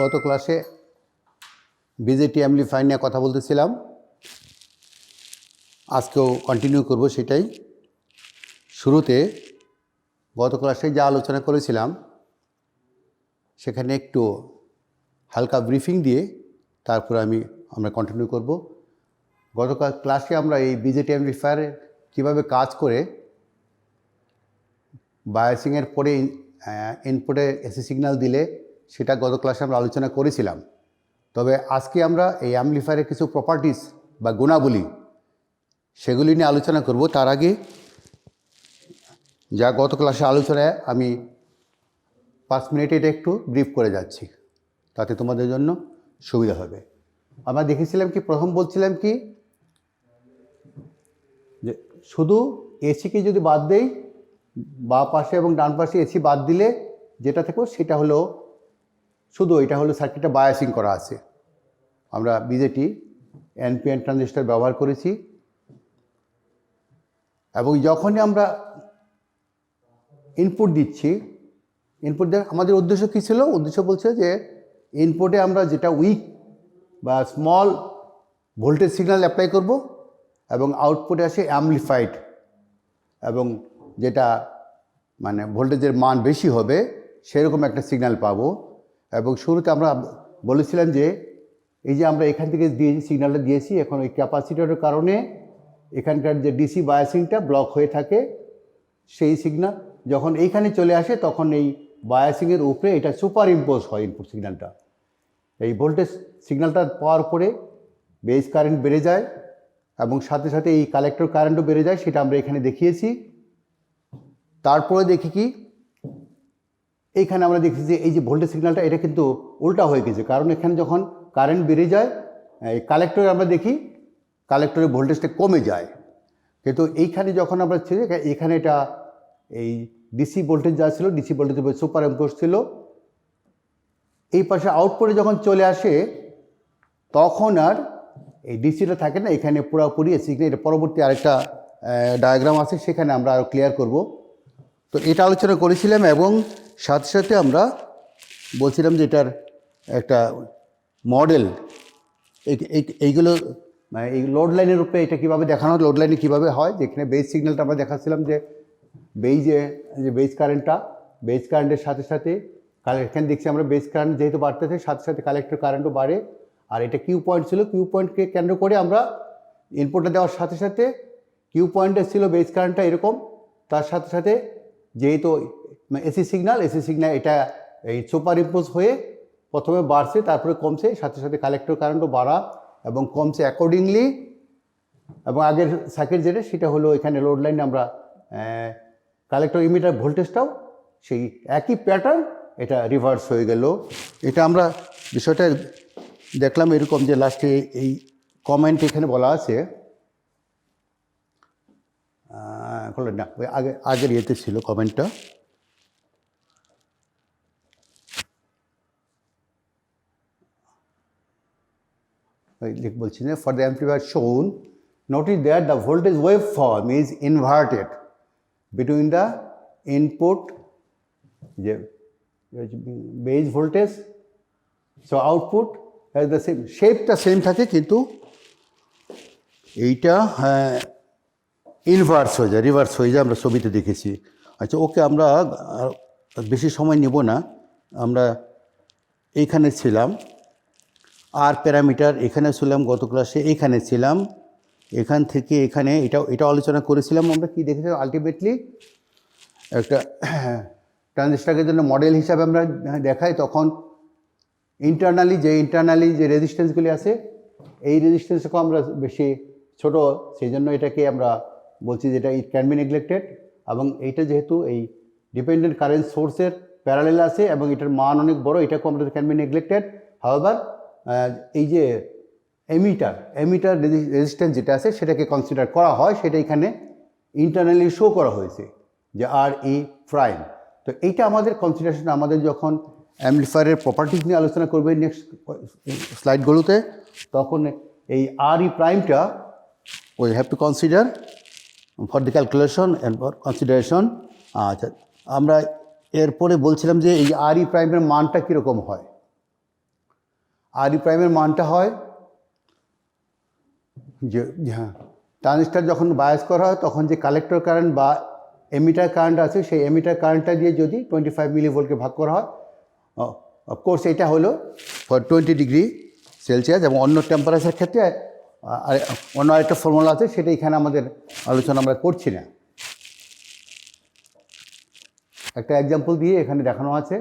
গত ক্লাসে BJD amplifier নিয়ে কথা বলতেছিলাম, আজকেও কন্টিনিউ করব সেটাই। শুরুতে গত ক্লাসে যা আলোচনা করেছিলাম সেখানে একটু হালকা ব্রিফিং দিয়ে তারপর আমরা কন্টিনিউ করব। গত ক্লাসে আমরা এই বিজেটি অ্যাম্পলিফায়ার কীভাবে কাজ করে বায়াসিংয়ের পরে ইনপুটে এসি সিগন্যাল দিলে সেটা গত ক্লাসে আমরা আলোচনা করেছিলাম। তবে আজকে আমরা এই অ্যাম্পলিফায়ারের কিছু প্রপার্টিস বা গুণাবলী সেগুলি নিয়ে আলোচনা করব। তার আগে যা গত ক্লাসে আলোচনায় আমি 5 মিনিটে এটা একটু ব্রিফ করে যাচ্ছি, তাতে তোমাদের জন্য সুবিধা হবে। আমরা দেখেছিলাম কি, প্রথম বলছিলাম কি যে শুধু এসিকে যদি বাদ দেই, বাঁ পাশে এবং ডান পাশে এসি বাদ দিলে যেটা থাকবে সেটা হলো শুধু এটা হলো সার্কিটটা বায়াসিং করা আছে। আমরা বিজেটি এনপিএন ট্রানজিস্টর ব্যবহার করেছি এবং যখনই আমরা ইনপুট দিচ্ছি, ইনপুট দেওয়ার আমাদের উদ্দেশ্য কী ছিল? উদ্দেশ্য বলছে যে ইনপুটে আমরা যেটা উইক বা স্মল ভোল্টেজ সিগন্যাল অ্যাপ্লাই করব এবং আউটপুটে আসে অ্যাম্পলিফাইড এবং যেটা মানে ভোল্টেজের মান বেশি হবে সেরকম একটা সিগন্যাল পাবো। এবং শুরুতে আমরা বলেছিলাম যে এই যে আমরা এখান থেকে সিগন্যালটা দিয়েছি, এখন ওই ক্যাপাসিটরের কারণে এখানকার যে ডিসি বায়াসিংটা ব্লক হয়ে থাকে, সেই সিগন্যাল যখন এইখানে চলে আসে তখন এই বায়াসিংয়ের উপরে এটা সুপার ইম্পোজ হয় ইনপুট সিগন্যালটা। এই ভোল্টেজ সিগন্যালটা পাওয়ার পরে বেস কারেন্ট বেড়ে যায় এবং সাথে সাথে এই কালেক্টর কারেন্টও বেড়ে যায়, সেটা আমরা এখানে দেখিয়েছি। তারপরে দেখি কি, এইখানে আমরা দেখি যে এই যে ভোল্টেজ সিগন্যালটা এটা কিন্তু উল্টা হয়ে গেছে, কারণ এখানে যখন কারেন্ট বেড়ে যায় এই কালেক্টরে আমরা দেখি কালেক্টরের ভোল্টেজটা কমে যায়, কিন্তু এইখানে যখন আমরা ছিল এখানে এটা এই ডিসি ভোল্টেজ যা ছিল ডিসি ভোল্টেজ সুপার ইম্পোজ ছিল। এই পাশে আউটপুটে যখন চলে আসে তখন আর এই ডিসিটা থাকে না, এখানে পুরোপুরি এসি। এটা পরবর্তী আরেকটা ডায়াগ্রাম আছে, সেখানে আমরা আরও ক্লিয়ার করব। তো এটা আলোচনা করেছিলাম এবং সাথে সাথে আমরা বলছিলাম যে এটার একটা মডেল, এইগুলো এই লোড লাইনের উপরে এটা কীভাবে দেখানো, লোড লাইনে কীভাবে হয়, যেখানে বেস সিগন্যালটা আমরা দেখাচ্ছিলাম যে বেস কারেন্টের সাথে সাথে এখানে দেখছি আমরা বেস কারেন্ট যেহেতু বাড়তেছে সাথে সাথে কালেক্টর কারেন্টও বাড়ে। আর এটা কিউ পয়েন্ট ছিল, কিউ পয়েন্টকে কেন্দ্র করে আমরা ইনপুটটা দেওয়ার সাথে সাথে কিউ পয়েন্টে ছিল বেস কারেন্টটা এরকম, তার সাথে সাথে যেহেতু এসি সিগন্যাল এটা এই সুপার ইম্পোজ হয়ে প্রথমে বাড়ছে তারপরে কমছে, সাথে সাথে কালেক্টর কারেন্টও বাড়া এবং কমছে অ্যাকর্ডিংলি। এবং আগের সার্কিট যেটা সেটা হলো এখানে লোড লাইনে আমরা কালেক্টর ইমিটার ভোল্টেজটাও সেই একই প্যাটার্ন, এটা রিভার্স হয়ে গেল। এটা আমরা বিষয়টা দেখলাম এরকম যে লাস্টে এই কমেন্ট এখানে বলা আছে, না ওই আগের ইয়েতে ছিল কমেন্টটা, বলছি না, ফর দ্য অ্যাম্পলিফায়ার শোন notice that the voltage wave form is inverted between the input যে base voltage, so output has the same, শেপটা সেম থাকে কিন্তু এইটা ইনভার্স হয়ে যায়, রিভার্স হয়ে যায়, আমরা ছবিতে দেখেছি। আচ্ছা ওকে, আমরা বেশি সময় নেব না, আমরা এইখানে ছিলাম আর প্যারামিটার এখানে ছিলাম গত ক্লাসে, এইখানে ছিলাম, এখান থেকে এখানে এটা আলোচনা করেছিলাম। আমরা কি দেখেছিলাম আলটিমেটলি একটা ট্রানজিস্টরের জন্য মডেল হিসাবে আমরা দেখাই, তখন ইন্টারনালি যে রেজিস্ট্যান্সগুলি আছে এই রেজিস্ট্যান্সকেও আমরা বেশি ছোট, সেই জন্য এটাকে আমরা বলছি যেটা ইট ক্যান বি নেগলেক্টেড। এবং এইটা যেহেতু এই ডিপেন্ডেন্ট কারেন্ট সোর্সের প্যারালেল আছে এবং এটার মান অনেক বড়, এটাকেও আমরা ক্যান বি নেগলেক্টেড। হাওয়েভার এই যে এমিটার রেজিস্ট্যান্স যেটা আছে সেটাকে কনসিডার করা হয়, সেটা এখানে ইন্টারনালি শো করা হয়েছে যে আর ই প্রাইম। তো এইটা আমাদের কনসিডারেশন, আমাদের যখন অ্যাম্পলিফায়ারের প্রপার্টিজ নিয়ে আলোচনা করবে নেক্সট স্লাইডগুলোতে, তখন এই আর ই প্রাইমটা we have to consider for the calculation and for consideration. আচ্ছা, আমরা এরপরে বলছিলাম যে এই আর ই প্রাইমের মানটা কীরকম হয়। আর ই প্রাইমের মানটা হয় যে হ্যাঁ ট্রানজিস্টার যখন বায়াস করা হয় তখন যে কালেক্টর কারেন্ট বা এমিটার কারেন্ট আছে সেই এমিটার কারেন্টটা দিয়ে যদি 25 মিলিভোল্টকে ভাগ করা হয়, অফকোর্স এটা হলো ফর 20 ডিগ্রি সেলসিয়াস, এবং অন্য টেম্পারেচার ক্ষেত্রে অন্য আরেকটা ফর্মুলা আছে, সেটা এখানে আমাদের আলোচনা আমরা করছি না। একটা এক্সাম্পল দিয়ে এখানে দেখানো আছে,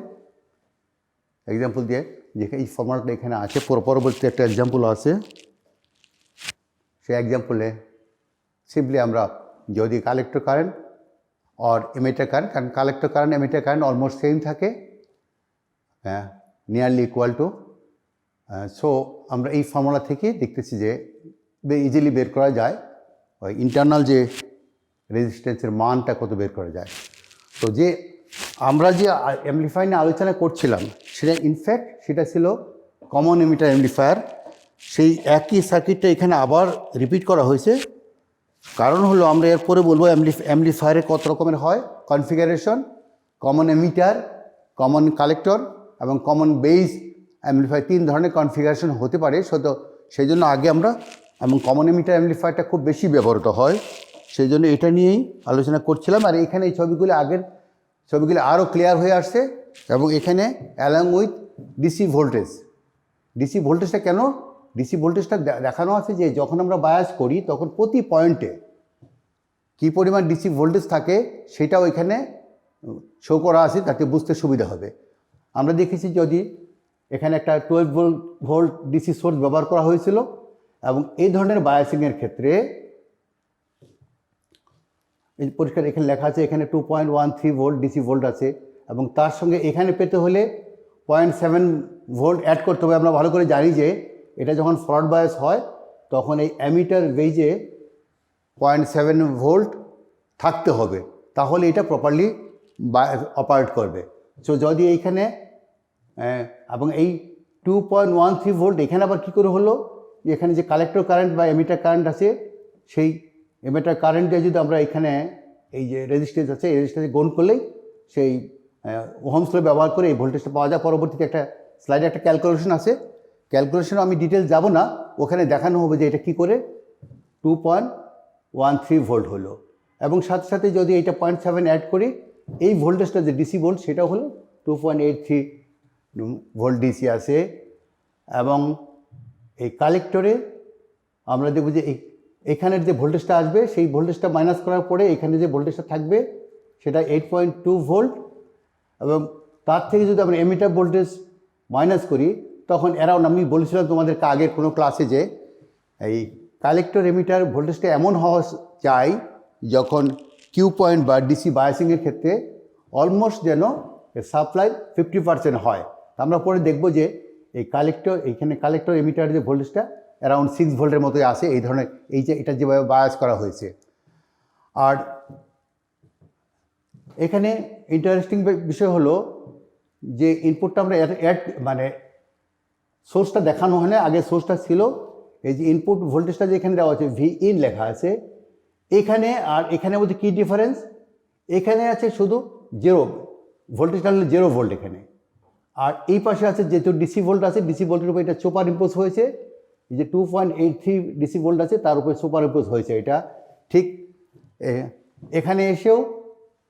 এক্সাম্পল দিয়ে যে এই ফর্মুলাটা এখানে আছে, পরবর্তী একটা এক্সাম্পল আছে, সেই এক্সাম্পলে সিম্পলি আমরা যদি কালেক্টর কারেন্ট और এমিটার কারেন্ট, কারণ collector current emitter current almost same থাকে, নিয়ারলি ইকুয়াল টু, সো আমরা এই ফর্মুলা থেকে দেখতেছি যে ইজিলি বের করা যায় ওই ইন্টারনাল যে রেজিস্ট্যান্সের মানটা কত বের করা যায়। তো যে আমরা যে অ্যাম্পলিফায়ার নিয়ে আলোচনা করছিলাম সেটা ইনফ্যাক্ট সেটা ছিল কমন এমিটার অ্যাম্পলিফায়ার। সেই একই সার্কিটটা এখানে আবার রিপিট করা হয়েছে, কারণ হলো আমরা এরপরে বলবো অ্যাম্পলিফায়ারে কত রকমের হয় configuration, common emitter, common collector এবং কমন বেস অ্যাম্পলিফায়ার, 3 ধরনের কনফিগারেশন হতে পারে। সেই জন্য আগে আমরা, এবং কমন এমিটার অ্যাম্পলিফায়ারটা খুব বেশি ব্যবহৃত হয়, সেই জন্য এটা নিয়েই আলোচনা করছিলাম। আর এখানে এই ছবিগুলো আগের ছবিগুলো আরও ক্লিয়ার হয়ে আসছে, এবং এখানে along with DC voltage. DC ভোল্টেজটা কেন, ডিসি ভোল্টেজটা দেখানো আছে যে যখন আমরা বায়াস করি তখন প্রতি পয়েন্টে কী পরিমাণ ডিসি ভোল্টেজ থাকে সেটাও এখানে শো করা আছে, তাতে বুঝতে সুবিধা হবে। আমরা দেখেছি যদি এখানে একটা 12 ভোল্ট ডিসি সোর্স ব্যবহার করা হয়েছিল, এবং এই ধরনের বায়াসিংয়ের ক্ষেত্রে এই পরিষ্কার এখানে লেখা আছে এখানে 2.13 ভোল্ট ডিসি ভোল্ট আছে, এবং তার সঙ্গে এখানে পেতে হলে 0.7 ভোল্ট অ্যাড করতে হবে। আমরা ভালো করে জানি যে এটা যখন ফরওয়ার্ড বায়াস হয় তখন এই অ্যামিটার বেজে 0.7 ভোল্ট থাকতে হবে, তাহলে এটা প্রপারলি অপারেট করবে। সো যদি এইখানে এবং এই 2.13 ভোল্ট এখানে আবার কী করে হলো, এখানে যে কালেক্টর কারেন্ট বা এমিটার কারেন্ট আছে সেই এমিটার কারেন্ট দিয়ে যদি আমরা এখানে এই যে রেজিস্ট্যান্স আছে এই রেজিস্ট্যান্সে গুণ করলেই সেই ওহমস ল ব্যবহার করে এই ভোল্টেজটা পাওয়া যায়। পরবর্তীতে একটা স্লাইডে একটা ক্যালকুলেশন আছে, ক্যালকুলেশনে আমি ডিটেলস যাব না, ওখানে দেখানো হবে যে এটা কী করে 2.13 ভোল্ট হলো, এবং সাথে সাথে যদি এটা 0.7 অ্যাড করি এই ভোল্টেজটা যে ডিসি ভোল্ট সেটা হলো 2.83 ভোল্ট ডিসি আছে। এবং এই কালেক্টরে আমরা দেখব যে এখানের যে ভোল্টেজটা আসবে সেই ভোল্টেজটা মাইনাস করার পরে এখানে যে ভোল্টেজটা থাকবে সেটা 8.2 ভোল্ট, এবং তার থেকে যদি আমরা এমিটার ভোল্টেজ মাইনাস করি তখন অ্যারাউন্ড, আমি বলেছিলাম তোমাদেরকে আগের কোনো ক্লাসে যে এই কালেক্টর এমিটার ভোল্টেজটা এমন হওয়া চাই যখন কিউ পয়েন্ট বা ডিসি বায়াসিংয়ের ক্ষেত্রে অলমোস্ট যেন সাপ্লাই 50% হয়। আমরা পরে দেখব যে এই এইখানে কালেক্টর এমিটার যে ভোল্টেজটা অ্যারাউন্ড 6 ভোল্টের মতোই আসে, এই ধরনের এই যে এটা যেভাবে বায়াস করা হয়েছে। আর এখানে ইন্টারেস্টিং বিষয় হলো যে ইনপুটটা আমরা মানে সোর্সটা দেখানো হয় না, আগে সোর্সটা ছিল এই যে ইনপুট ভোল্টেজটা যে এখানে দেওয়া আছে ভি ইন লেখা আছে এখানে, আর এখানের মধ্যে কী ডিফারেন্স, এখানে আছে শুধু 0 ভোল্টেজটা হলো 0 ভোল্ট এখানে, আর এই পাশে আছে যেহেতু ডিসি ভোল্ট আছে ডিসি ভোল্টের উপর এটা সুপার ইম্পোজ হয়েছে, এই যে 2.83 ডিসি ভোল্ট আছে তার উপরে সুপার ইম্পোজ হয়েছে। এটা ঠিক এখানে এসেও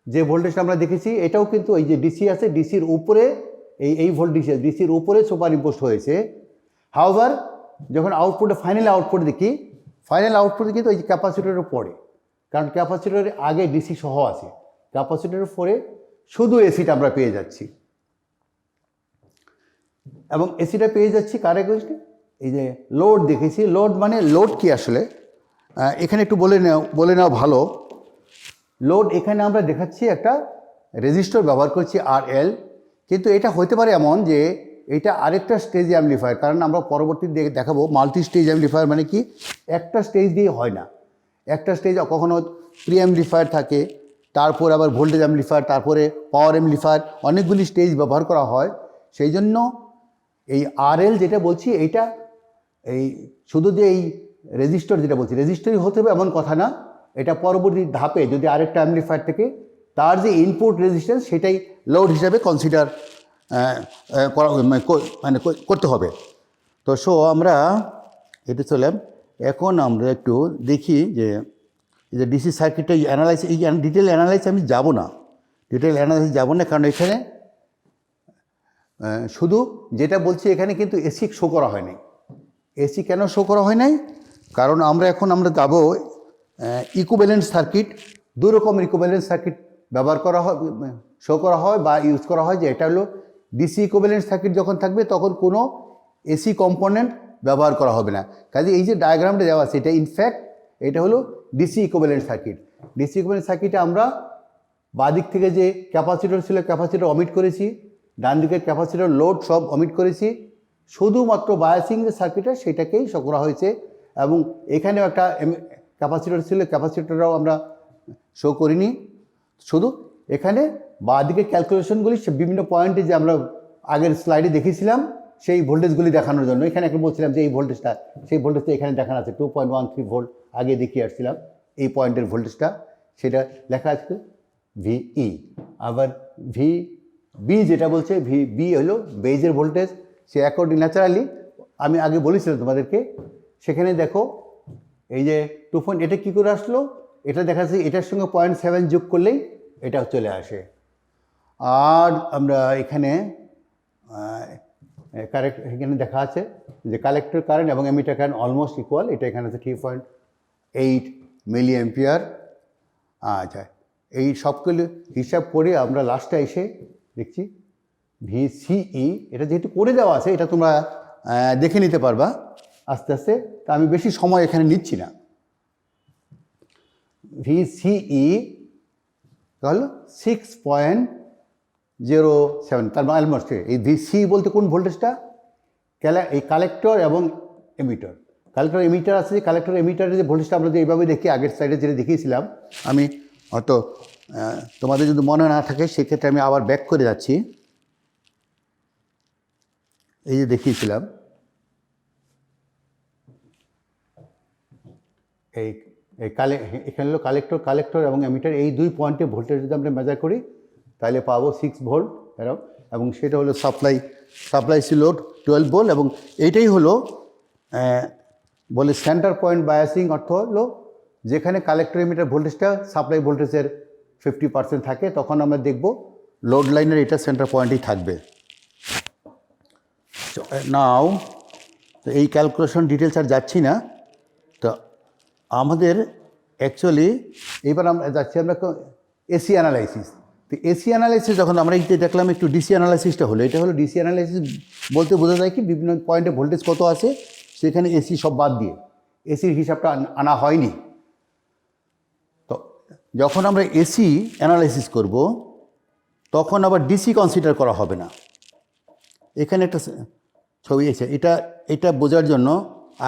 যে ভোল্টেজটা আমরা দেখেছি এটাও কিন্তু এই যে ডিসি আছে ডিসির উপরে এই ভোল্ট ডিসির উপরে সুপার ইম্পোজ হয়েছে। হাউভার যখন আউটপুটে ফাইনাল আউটপুট দেখি তো এই যে ক্যাপাসিটরের পরে, কারণ ক্যাপাসিটরের আগে ডিসি সহ আছে, ক্যাপাসিটরের পরে শুধু এসিটা আমরা পেয়ে যাচ্ছি, এবং এসিটা পেয়ে যাচ্ছি কার এগেইনস্টে, এই যে লোড দেখেছি। লোড মানে লোড কি আসলে এখানে একটু বলে নেওয়া ভালো। লোড এখানে আমরা দেখাচ্ছি একটা রেজিস্টর ব্যবহার করছি RL, কিন্তু এটা হতে পারে এমন যে এটা আরেকটা স্টেজ অ্যাম্পলিফায়ার, কারণ আমরা পরবর্তী দেখাবো মাল্টি স্টেজ অ্যাম্পলিফায়ার মানে কি একটা স্টেজ দিয়ে হয় না, একটা স্টেজ কখনো প্রি অ্যাম্পলিফায়ার থাকে, তারপর আবার ভোল্টেজ অ্যাম্পলিফায়ার, তারপরে পাওয়ার অ্যাম্পলিফায়ার, অনেকগুলি স্টেজ ব্যবহার করা হয়। সেই জন্য এই RL যেটা বলছি এইটা এই শুধু যে এই রেজিস্টর যেটা বলছি রেজিস্টরই হতে হবে এমন কথা না, এটা পরবর্তী ধাপে যদি আরেকটা অ্যাম্পলিফায়ার থেকে তার যে ইনপুট রেজিস্ট্যান্স সেটাই লোড হিসাবে কনসিডার করতে হবে। তো আমরা এটা চললাম। এখন আমরা একটু দেখি যে এই যে ডিসি সার্কিটটা অ্যানালাইস, এই ডিটেল অ্যানালাইস আমি যাব না, কারণ এখানে শুধু যেটা বলছি এখানে কিন্তু এসি শো করা হয় নাই। এসি কেন শো করা হয় নাই? কারণ আমরা যাব ইকুইভ্যালেন্ট সার্কিট। দুই রকম ইকুইভ্যালেন্ট সার্কিট ব্যবহার করা হয়, শো করা হয় বা ইউজ করা হয়। যে এটা হলো ডিসি ইকুইভ্যালেন্ট সার্কিট যখন থাকবে তখন কোনো এসি কম্পোনেন্ট ব্যবহার করা হবে না। কাজে এই যে ডায়াগ্রামটা দেওয়া আছে এটা ইনফ্যাক্ট এটা হলো DC equivalent circuit. DC equivalent সার্কিটে আমরা বাদিক থেকে যে ক্যাপাসিটর ছিল ক্যাপাসিটর অমিট করেছি, ডান দিকের ক্যাপাসিটর লোড সব অমিট করেছি, শুধুমাত্র বায়াসিং যে সার্কিটটা সেটাকেই শো করা হয়েছে। এবং এখানেও একটা ক্যাপাসিটর ছিল, ক্যাপাসিটরটাও আমরা শো করিনি। শুধু এখানে বাদিকের ক্যালকুলেশনগুলি বিভিন্ন পয়েন্টে যে আমরা আগের স্লাইডে দেখিয়েছিলাম সেই ভোল্টেজগুলি দেখানোর জন্য এখানে একটা বলছিলাম যে এই ভোল্টেজটা, সেই ভোল্টেজটা এখানে দেখানো আছে 2.13 ভোল্ট, আগে দেখিয়ে আসছিলাম এই পয়েন্টের ভোল্টেজটা, সেটা লেখা আছে ভিই। আবার বি যেটা বলছে বি হলো বেজের ভোল্টেজ, সে অ্যাকর্ডিং ন্যাচারালি আমি আগে বলেছিলাম তোমাদেরকে। সেখানে দেখো এই যে 2 এটা কী করে আসলো, এটা দেখা যাচ্ছে এটার সঙ্গে 0.7 যোগ করলেই এটা চলে আসে। আর আমরা এখানে এখানে দেখা আছে যে কালেক্টর কারেন্ট এবং এমিটার কারেন্ট অলমোস্ট ইকুয়াল, এটা এখানে আছে 3.8 মিলি অ্যাম্পিয়ার। আচ্ছা, এই সবগুলো হিসাব করে আমরা লাস্টে এসে দেখছি ভিসিই, এটা যেহেতু করে দেওয়া আছে এটা তোমরা দেখে নিতে পারবা আস্তে আস্তে, তা আমি বেশি সময় এখানে নিচ্ছি না। ভিসিই হল 6.07, তার মানে অলমোস্ট এই ভিসি বলতে কোন ভোল্টেজটা, এই কালেক্টর এবং এমিটার। কালেক্টর এমিটার আছে, কালেক্টর এমিটারের যে ভোল্টেজটা আমরা যে এইভাবে দেখি আগের সাইডে যেটা দেখিয়েছিলাম, আমি হয়তো তোমাদের যদি মনে না থাকে সেক্ষেত্রে আমি আবার ব্যাক করে যাচ্ছি। এই যে দেখিয়েছিলাম এখানে হলো কালেক্টর এবং এমিটার, এই দুই পয়েন্টে ভোল্টেজ যদি আমরা মেজার করি তাহলে পাবো 6 ভোল্ট এবং সেটা হলো সাপ্লাই লোড 12 ভোল্ট। এবং এইটাই হলো বলে সেন্টার পয়েন্ট বায়াসিং, অর্থ হলো যেখানে কালেক্টর এমিটার ভোল্টেজটা সাপ্লাই ভোল্টেজের 50% থাকে তখন আমরা দেখব লোড লাইনের এটা সেন্টার পয়েন্টই থাকবে। নাও তো এই ক্যালকুলেশন ডিটেলস আর যাচ্ছি না। তো আমাদের অ্যাকচুয়ালি এবার আমরা যাচ্ছি আমরা এসি অ্যানালাইসিস। তো এসি অ্যানালাইসিস যখন আমরা এইটা দেখলাম একটু ডিসি অ্যানালাইসিসটা হলো, এটা হলো ডিসি অ্যানালাইসিস বলতে বোঝা যায় কি বিভিন্ন পয়েন্টে ভোল্টেজ কত আছে সেখানে এসি সব বাদ দিয়ে এসির হিসাবটা আনা হয়নি। তো যখন আমরা এসি অ্যানালাইসিস করব তখন আবার ডিসি কনসিডার করা হবে না। এখানে একটা ছবি আছে, এটা বোঝার জন্য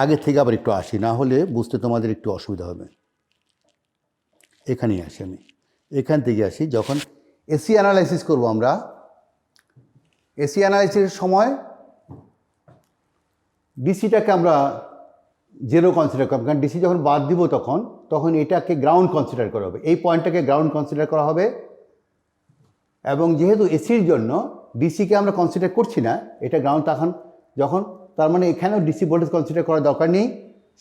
আগে থেকে আবার একটু আসি, না হলে বুঝতে তোমাদের একটু অসুবিধা হবে। এখানেই আসি আমি, এখান থেকে আসি। যখন এসি অ্যানালাইসিস করব আমরা, এসি অ্যানালাইসিসের সময় ডিসিটাকে আমরা জিরো কনসিডার করব, কারণ ডিসি যখন বাদ দিব তখন এটাকে গ্রাউন্ড কনসিডার করা হবে, এই পয়েন্টটাকে গ্রাউন্ড কনসিডার করা হবে। এবং যেহেতু এসির জন্য ডিসিকে আমরা কনসিডার করছি না, এটা গ্রাউন্ড যখন তার মানে এখানেও ডিসি ভোল্টেজ কনসিডার করার দরকার নেই।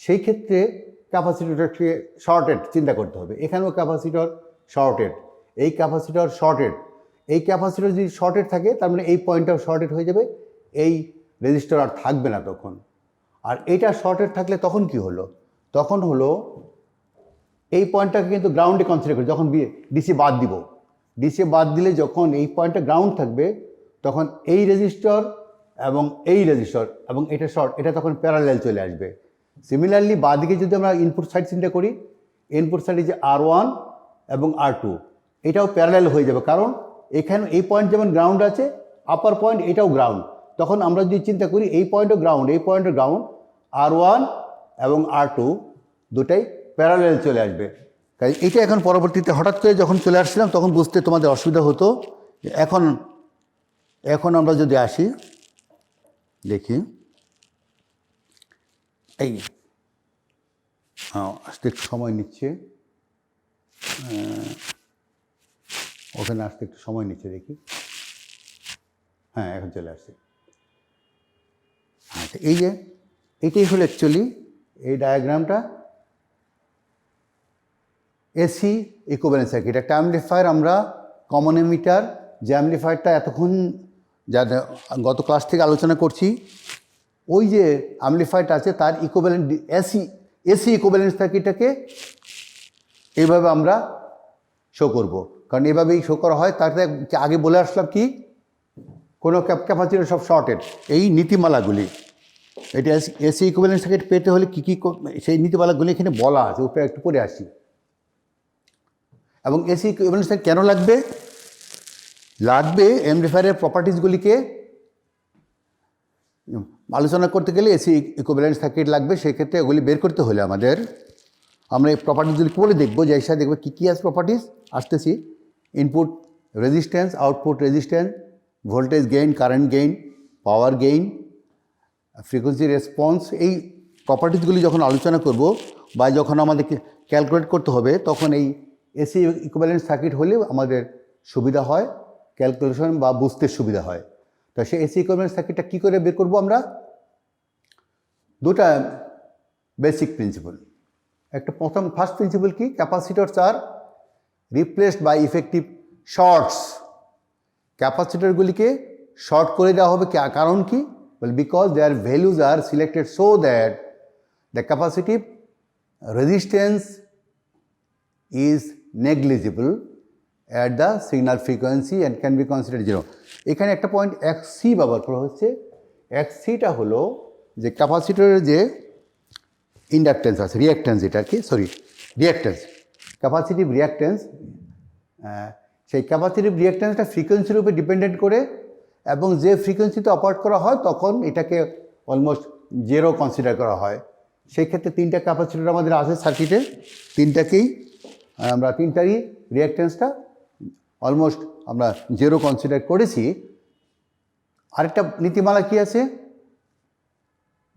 সেই ক্ষেত্রে ক্যাপাসিটরটাকে শর্টেড চিন্তা করতে হবে। এখানেও ক্যাপাসিটর শর্টেড, এই ক্যাপাসিটর শর্টেড, এই ক্যাপাসিটর যদি শর্টেড থাকে তার মানে এই পয়েন্টটাও শর্টেড হয়ে যাবে, এই রেজিস্টার আর থাকবে না তখন। আর এইটা শর্টেড থাকলে তখন কি হলো, তখন হলো এই পয়েন্টটাকে কিন্তু গ্রাউন্ডে কনসিডার করি। যখন ডিসি বাদ দিব, ডিসি বাদ দিলে যখন এই পয়েন্টটা গ্রাউন্ড থাকবে তখন এই রেজিস্টার এবং এই রেজিস্টার এবং এটা শর্ট, এটা তখন প্যারালেল চলে আসবে। সিমিলারলি বাদিকে যদি আমরা ইনপুট সাইড চিন্তা করি, ইনপুট সাইডে যে R1 এবং R2 এটাও প্যারালেল হয়ে যাবে, কারণ এখানে এই পয়েন্ট যেমন গ্রাউন্ড আছে, আপার পয়েন্ট এটাও গ্রাউন্ড। তখন আমরা যদি চিন্তা করি এই পয়েন্টও গ্রাউন্ড, এই পয়েন্টও গ্রাউন্ড, R1 এবং R2 দুটাই প্যারালেল চলে আসবে। কাজে এটা এখন পরবর্তীতে হঠাৎ করে যখন চলে আসছিলাম তখন বুঝতে তোমাদের অসুবিধা হতো। এখন আমরা যদি আসি দেখি, এই আসতে একটু সময় নিচ্ছে, ওখানে আসতে একটু সময় নিচ্ছে দেখি। হ্যাঁ, এখন চলে আসছে। আচ্ছা, এই যে এটাই হলো অ্যাকচুয়ালি এই ডায়াগ্রামটা এসি ইকুইভ্যালেন্ট সার্কিট। একটা অ্যাম্পলিফায়ার আমরা কমন এমিটার, যে অ্যাম্পলিফায়ারটা এতক্ষণ যা গত ক্লাস থেকে আলোচনা করছি, ওই যে অ্যাম্পলিফায়ারটা আছে তার ইকুইভ্যালেন্ট এসি ইকুইভ্যালেন্ট সার্কিটটাকে এইভাবে আমরা শো করব। কারণ এভাবেই শো করা হয়। তাতে আগে বলে আসলাম কি, কোনো ক্যাপাসিটর সব শর্টেড, এই নীতিমালাগুলি। এটা এসি ইকুইভ্যালেন্ট সার্কিট পেতে হলে কী কী সেই নীতিমালাগুলি এখানে বলা আছে, উপরে একটু পরে আসি। এবং এসি ইকুইভ্যালেন্ট সার্কিট কেন লাগবে? অ্যাম্পলিফায়ারের প্রপার্টিসগুলিকে আলোচনা করতে গেলে এসি ইকুইভ্যালেন্ট সার্কিট লাগবে। সেক্ষেত্রে ওগুলি বের করতে হলে আমরা এই প্রপার্টিসগুলি বলে দেখবো, যে এসে দেখবো কী কী আছে প্রপার্টিস। আসতেছি, input resistance, output resistance, voltage gain, current gain, power gain, frequency response. এই প্রপার্টিসগুলি যখন আলোচনা করব বা যখন আমাদেরকে ক্যালকুলেট করতে হবে, তখন এই এসি ইকুইভ্যালেন্ট সার্কিট হলে আমাদের সুবিধা হয়, ক্যালকুলেশন বা বুঝতে সুবিধা হয়। তো সেই এসি ইকুইভ্যালেন্ট সার্কিটটা কী করে বের করবো আমরা? দুটা বেসিক প্রিন্সিপাল। একটা ফার্স্ট প্রিন্সিপাল কি, capacitors are replaced by effective shorts. ক্যাপাসিটরগুলিকে শর্ট করে দেওয়া হবে। কারণ কি? well, because their values are selected so that the capacitive resistance is negligible at the signal frequency and can be considered zero. এখানে একটা point XC ব্যবহার করা হচ্ছে। XCটা হলো যে ক্যাপাসিটরের যে ইন্ডাকটেন্স আছে, রিঅ্যাকটেন্স, এটা কি রিঅ্যাকটেন্স, ক্যাপাসিটিভ রিঅ্যাকটেন্স। সেই ক্যাপাসিটিভ রিঅ্যাকটেন্সটা ফ্রিকোয়েন্সির উপরে ডিপেন্ডেন্ট করে, এবং যে ফ্রিকোয়েন্সিতে অপারেট করা হয় তখন এটাকে অলমোস্ট জিরো কনসিডার করা হয়। সেই ক্ষেত্রে তিনটা ক্যাপাসিটর আমাদের আছে সার্কিটে, তিনটারই রিঅ্যাকটেন্সটা অলমোস্ট আমরা জিরো কনসিডার করেছি। আরেকটা নীতিমালা কি আছে,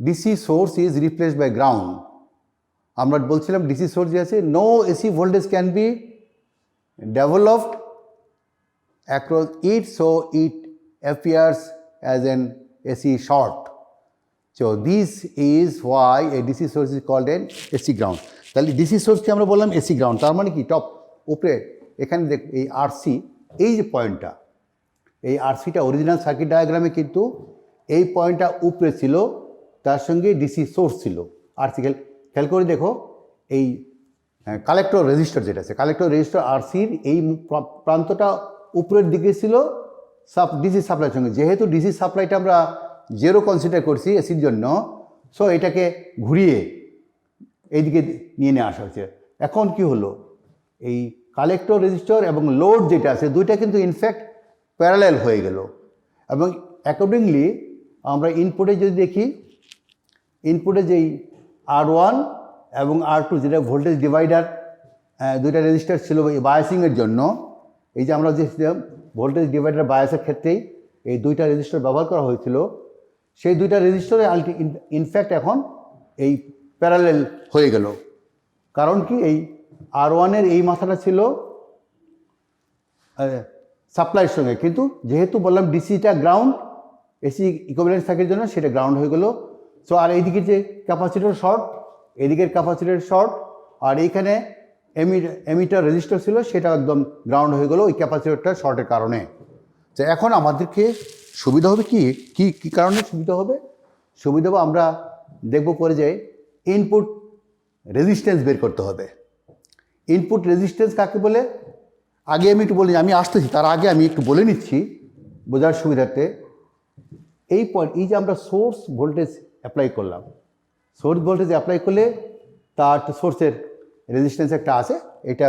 DC source is replaced by ground. আমরা বলছিলাম ডিসি সোর্স যে আছে, no AC voltage can be developed across it, so it appears as an AC short. So this is why a DC source is called an AC ground. তাহলে DC সোর্সকে আমরা বললাম AC ground. তার মানে কি, top উপরে এখানে দেখ এই আরসি, এই যে পয়েন্টটা, এই আরসিটা অরিজিনাল সার্কিট ডায়াগ্রামে কিন্তু এই পয়েন্টটা উপরে ছিল, তার সঙ্গে ডিসি সোর্স ছিল। আরসি খেয়াল করে দেখো, এই কালেক্টর রেজিস্টার যেটা আছে, কালেক্টর রেজিস্টার আরসির এই প্রান্তটা উপরের দিকে ছিল ডিসি সাপ্লাইয়ের সঙ্গে। যেহেতু ডিসি সাপ্লাইটা আমরা জিরো কনসিডার করছি এসির জন্য, সো এটাকে ঘুরিয়ে এইদিকে নিয়ে আসা হয়েছে। এখন কি হলো, এই কালেক্টর রেজিস্টার এবং লোড যেটা আছে দুইটা কিন্তু ইনফ্যাক্ট প্যারালেল হয়ে গেল। এবং অ্যাকর্ডিংলি আমরা ইনপুটে যদি দেখি, ইনপুটে যেই R1 এবং R2 যেটা ভোল্টেজ ডিভাইডার, দুইটা রেজিস্টার ছিল এই বায়াসিংয়ের জন্য, এই যে আমরা যে ভোল্টেজ ডিভাইডার বায়াসের ক্ষেত্রেই এই দুইটা রেজিস্টার ব্যবহার করা হয়েছিল, সেই দুইটা রেজিস্টারে ইনফ্যাক্ট এখন এই প্যারালেল হয়ে গেল। কারণ কি, এই R1-এর এই মাথাটা ছিল সাপ্লাইয়ের সঙ্গে, কিন্তু যেহেতু বললাম ডিসিটা গ্রাউন্ড, এসি ইকুইভ্যালেন্ট সার্কিটের জন্য সেটা গ্রাউন্ড হয়ে গেল। সো আর এইদিকে যে ক্যাপাসিটর শর্ট, এদিকের ক্যাপাসিটর শর্ট, আর এইখানে এমিটার রেজিস্টার ছিল সেটা একদম গ্রাউন্ড হয়ে গেল ওই ক্যাপাসিটরটা শর্টের কারণে। তো এখন আমাদেরকে সুবিধা হবে কি কি কারণে সুবিধা হবে? সুবিধা হবে আমরা দেখব পরে যে ইনপুট রেজিস্ট্যান্স বের করতে হবে। ইনপুট রেজিস্ট্যান্স কাকে বলে? আগে আমি একটু বলি, আমি আসতেছি, তার আগে আমি একটু বলে নিচ্ছি বোঝার সুবিধার্থে। এই পয়েন্ট, এই যে আমরা সোর্স ভোল্টেজ অ্যাপ্লাই করলাম, সোর্স ভোল্টেজ অ্যাপ্লাই করলে তার সোর্সের রেজিস্ট্যান্স একটা আছে, এটা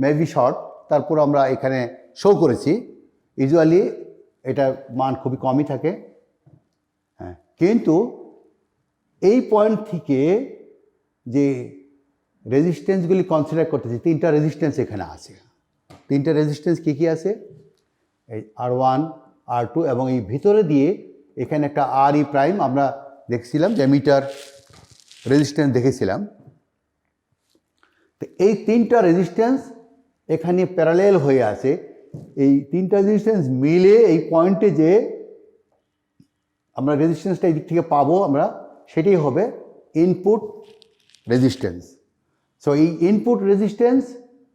মেবি শর্ট, তারপর আমরা এখানে শো করেছি। ইউজুয়ালি এটা মান খুবই কমই থাকে, হ্যাঁ। কিন্তু এই পয়েন্ট থেকে যে রেজিস্ট্যান্সগুলি কনসিডার করতেছি, তিনটা রেজিস্ট্যান্স এখানে আছে। তিনটা রেজিস্ট্যান্স কী কী আছে? এই R1, R2 এবং এই ভিতরে দিয়ে এখানে একটা RE' আমরা দেখছিলাম যে মিটার রেজিস্ট্যান্স দেখেছিলাম। তো এই তিনটা রেজিস্ট্যান্স এখানে প্যারালেল হয়ে আছে। এই তিনটা রেজিস্ট্যান্স মিলে এই পয়েন্টে যে আমরা রেজিস্ট্যান্সটা এই দিক থেকে পাবো আমরা, সেটাই হবে ইনপুট রেজিস্ট্যান্স। সো এই ইনপুট রেজিস্ট্যান্স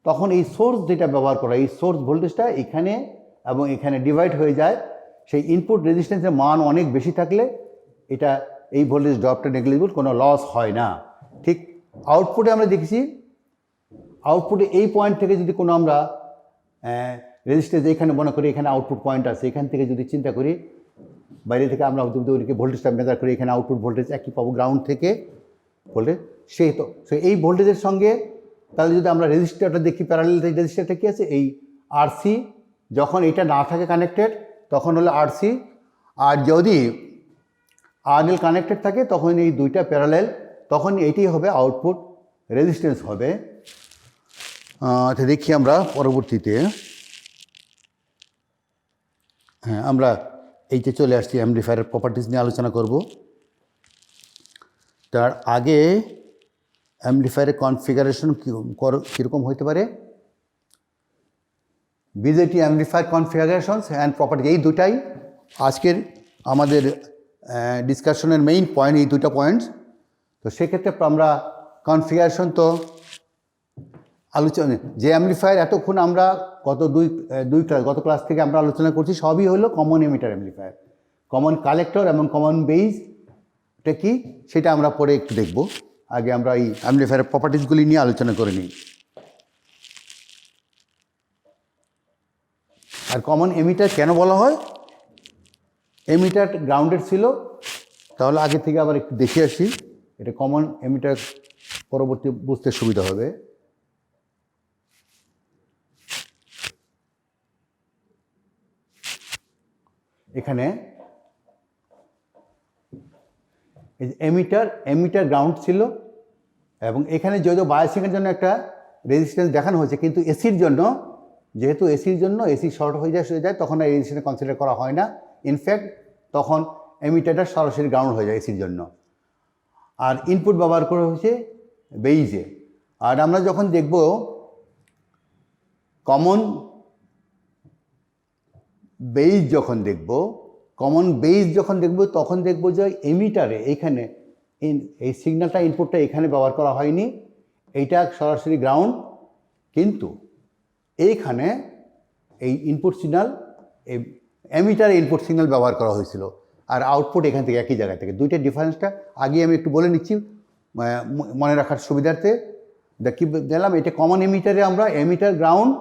তখন এই সোর্স যেটা ব্যবহার করা, এই সোর্স ভোল্টেজটা এখানে এবং এখানে ডিভাইড হয়ে যায়। সেই ইনপুট রেজিস্ট্যান্সের মান অনেক বেশি থাকলে এটা এই ভোল্টেজ ড্রপটা নেগলিজিবল, কোনো লস হয় না। ঠিক আউটপুটে আমরা দেখেছি, আউটপুটে এই পয়েন্ট থেকে যদি কোনো আমরা রেজিস্ট্যান্স এখানে মনে করি, এখানে আউটপুট পয়েন্ট আছে, এখান থেকে যদি চিন্তা করি বাইরে থেকে আমরা ওদিকে ভোল্টেজটা মেজার করি, এখানে আউটপুট ভোল্টেজ একই পাবো গ্রাউন্ড থেকে ভোল্টেজ। সে এই ভোল্টেজের সঙ্গে তাহলে যদি আমরা রেজিস্টারটা দেখি, প্যারালাল রেজিস্টারটা কী আছে, এই আরসি, যখন এটা না থাকে কানেক্টেড তখন হলো আরসি, আর যদি আরএল কানেক্টেড থাকে তখন এই দুইটা প্যারালাল, তখন এইটি হবে আউটপুট রেজিস্ট্যান্স হবে। তো দেখি আমরা পরবর্তীতে, হ্যাঁ আমরা এই যে চলে আসছি অ্যাম্পলিফায়ারের প্রপার্টিজ নিয়ে আলোচনা করব। তার আগে অ্যাম্পলিফায়ারের কনফিগারেশন কীরকম হতে পারে, বিজেটি অ্যাম্পলিফায়ার কনফিগারেশনস অ্যান্ড প্রপার্টি, এই দুটাই আজকের আমাদের ডিসকাশনের মেইন পয়েন্ট, এই দুটা পয়েন্টস। তো সেক্ষেত্রে আমরা কনফিগারেশন তো আলোচনা, যে অ্যাম্পলিফায়ার এতক্ষণ আমরা গত ক্লাস থেকে আমরা আলোচনা করছি সবই হলো common emitter amplifier. Common collector এবং কমন বেস এটা কি সেটা আমরা পরে একটু দেখব। আগে আমরা এই অ্যাম্পলিফায়ারের প্রপার্টিসগুলি নিয়ে আলোচনা করে নিই। আর কমন এমিটার কেন বলা হয়, এমিটার গ্রাউন্ডেড ছিল, তাহলে আগে থেকে আবার একটু দেখে আসি, এটা কমন এমিটার পরবর্তী বুঝতে সুবিধা হবে। এখানে এমিটার গ্রাউন্ড ছিল এবং এখানে যদিও বায়াসিংয়ের জন্য একটা রেজিস্ট্যান্স দেখানো হয়েছে, কিন্তু এসির জন্য, যেহেতু এসির জন্য এসি শর্ট হয়ে যায় তখন এই রেজিস্ট্যান্স কনসিডার করা হয় না। ইনফ্যাক্ট তখন এমিটারটা সরাসরি গ্রাউন্ড হয়ে যায় এসির জন্য। আর ইনপুট ব্যবহার করা হয়েছে বেইজে। আর আমরা যখন দেখব কমন বেইজ যখন দেখব তখন দেখব যে এমিটারে এইখানে এই সিগন্যালটা, ইনপুটটা এখানে ব্যবহার করা হয়নি, এইটা সরাসরি গ্রাউন্ড, কিন্তু এইখানে এই ইনপুট সিগন্যাল, এই এমিটারে ইনপুট সিগন্যাল ব্যবহার করা হয়েছিল, আর আউটপুট এখান থেকে একই জায়গা থেকে। দুইটা ডিফারেন্সটা আগে আমি একটু বলে নিচ্ছি মনে রাখার সুবিধার্থে। কি দিলাম, এটা কমন এমিটারে আমরা এমিটার গ্রাউন্ড,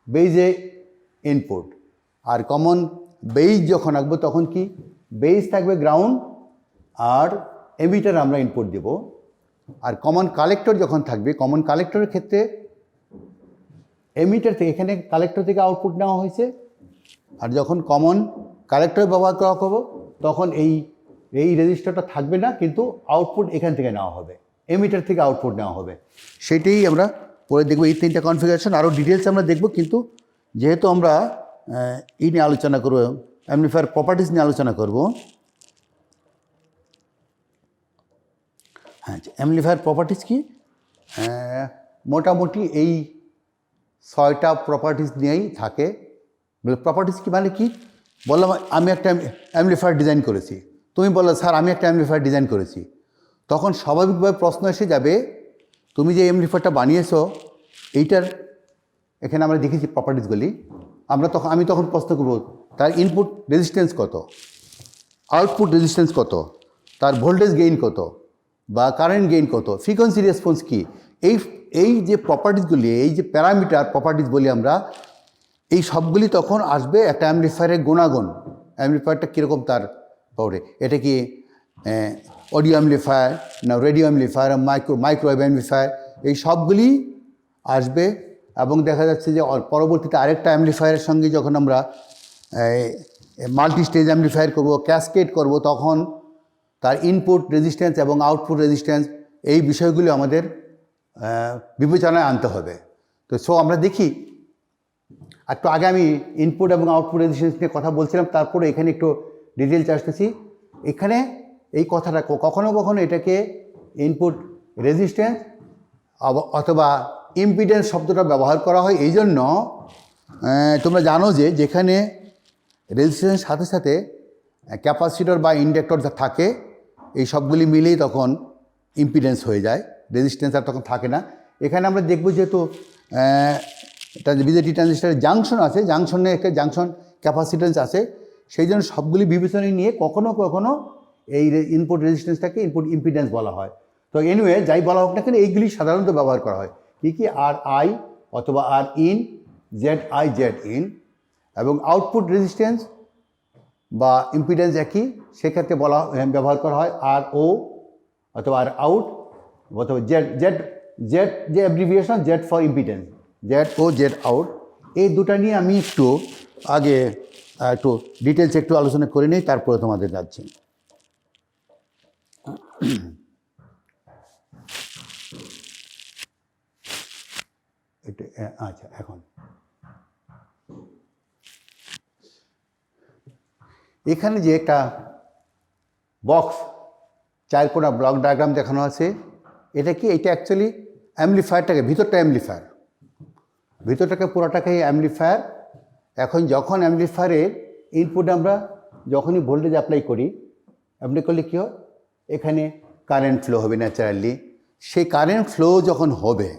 বেইজে ইনপুট। আর কমন বেইজ যখন আঁকবো তখন কি বেইজ থাকবে গ্রাউন্ড আর এমিটার আমরা ইনপুট দেব। আর কমন কালেক্টর যখন থাকবে, কমন কালেক্টরের ক্ষেত্রে এমিটার থেকে, এখানে কালেক্টর থেকে আউটপুট নেওয়া হয়েছে, আর যখন কমন কালেক্টর ব্যবহার করা করবো তখন এই রেজিস্টারটা থাকবে না, কিন্তু আউটপুট এখান থেকে নেওয়া হবে, এমিটার থেকে আউটপুট নেওয়া হবে। সেটাই আমরা পরে দেখব, এই তিনটা কনফিগারেশন আরও ডিটেলস আমরা দেখব। কিন্তু যেহেতু আমরা এই নিয়ে আলোচনা করব, অ্যাম্পলিফায়ার প্রপার্টিস নিয়ে আলোচনা করব। হ্যাঁ, অ্যাম্পলিফায়ার প্রপার্টিস কি, মোটামুটি এই 6টা প্রপার্টিস নিয়েই থাকে। প্রপার্টিস কি মানে কি, বললাম আমি একটা অ্যাম্পলিফায়ার ডিজাইন করেছি, তুমি বললো স্যার আমি একটা অ্যাম্পলিফায়ার ডিজাইন করেছি, তখন স্বাভাবিকভাবে প্রশ্ন এসে যাবে তুমি যে অ্যাম্পলিফায়ারটা বানিয়েছো এইটার, এখানে আমরা দেখেছি প্রপার্টিসগুলি, আমি তখন প্রশ্ন করব তার ইনপুট রেজিস্ট্যান্স কত, আউটপুট রেজিস্ট্যান্স কত, তার ভোল্টেজ গেইন কত বা কারেন্ট গেইন কত, ফ্রিকোয়েন্সি রেসপন্স কী, এই যে প্রপার্টিসগুলি, এই যে প্যারামিটার প্রপার্টিস বলি আমরা, এই সবগুলি তখন আসবে একটা অ্যাম্পলিফায়ারের গুণাগুণ। অ্যাম্পলিফায়ারটা কীরকম তার পাওয়ারে, এটা কি অডিও অ্যাম্পলিফায়ার না রেডিও অ্যাম্পলিফায়ার, মাইক্রোওয়েভ অ্যাম্পলিফায়ার, এই সবগুলি আসবে। এবং দেখা যাচ্ছে যে পরবর্তীতে আরেকটা অ্যাম্পলিফায়ারের সঙ্গে যখন আমরা মাল্টি স্টেজ অ্যাম্পলিফায়ার করব, ক্যাসকেড করব, তখন তার ইনপুট রেজিস্ট্যান্স এবং আউটপুট রেজিস্ট্যান্স, এই বিষয়গুলি আমাদের বিবেচনায় আনতে হবে। তো আমরা দেখি, একটু আগে আমি ইনপুট এবং আউটপুট রেজিস্ট্যান্স নিয়ে কথা বলছিলাম, তারপরে এখানে একটু ডিটেলস আসতেছি। এখানে এই কথাটা কখনো কখনো এটাকে ইনপুট রেজিস্ট্যান্স অথবা ইম্পিডেন্স শব্দটা ব্যবহার করা হয়। এই জন্য তোমরা জানো যে যেখানে রেজিস্ট্যান্সের সাথে সাথে ক্যাপাসিটর বা ইন্ডাক্টর যা থাকে এই সবগুলি মিলেই তখন ইম্পিডেন্স হয়ে যায়, রেজিস্ট্যান্স আর তখন থাকে না। এখানে আমরা দেখব যেহেতু বিজেটি ট্রানজিস্টারের জাংশন আছে, জাংশনে একটা জাংশন ক্যাপাসিটেন্স আছে, সেই জন্য সবগুলি বিবেচনায় নিয়ে কখনো কখনো এই ইনপুট রেজিস্ট্যান্সটাকে ইনপুট ইম্পিডেন্স বলা হয়। তো এনিওয়ে যাই বলা হোক না কেন এইগুলি সাধারণত ব্যবহার করা হয়। কী আর আই অথবা R in, Z i Z in, এবং আউটপুট রেজিস্ট্যান্স বা ইম্পিডেন্স একই, সেক্ষেত্রে ব্যবহার করা হয় আর ও অথবা আর আউট অথবা জেড জেড জেড যে abbreviation Z for impedance, Z o Z out. এই দুটা নিয়ে আমি একটু আগে একটু ডিটেলস একটু আলোচনা করে নিই, তারপরে তোমাদের যাচ্ছি। আচ্ছা, এখন এখানে যে একটা বক্স 4 কোণা ব্লক ডায়াগ্রাম দেখানো আছে, এটা কি? এটা অ্যাকচুয়ালি অ্যাম্পলিফায়ারটাকে, ভিতরটা অ্যাম্পলিফায়ার, ভিতরটাকে পুরোটাকে অ্যাম্পলিফায়ার। এখন যখন অ্যাম্পলিফায়ারের ইনপুটে আমরা যখনই ভোল্টেজ অ্যাপ্লাই করি, অ্যাপ্লাই করলে কী হয়? এখানে কারেন্ট ফ্লো হবে ন্যাচারালি। সেই কারেন্ট ফ্লো যখন হবে,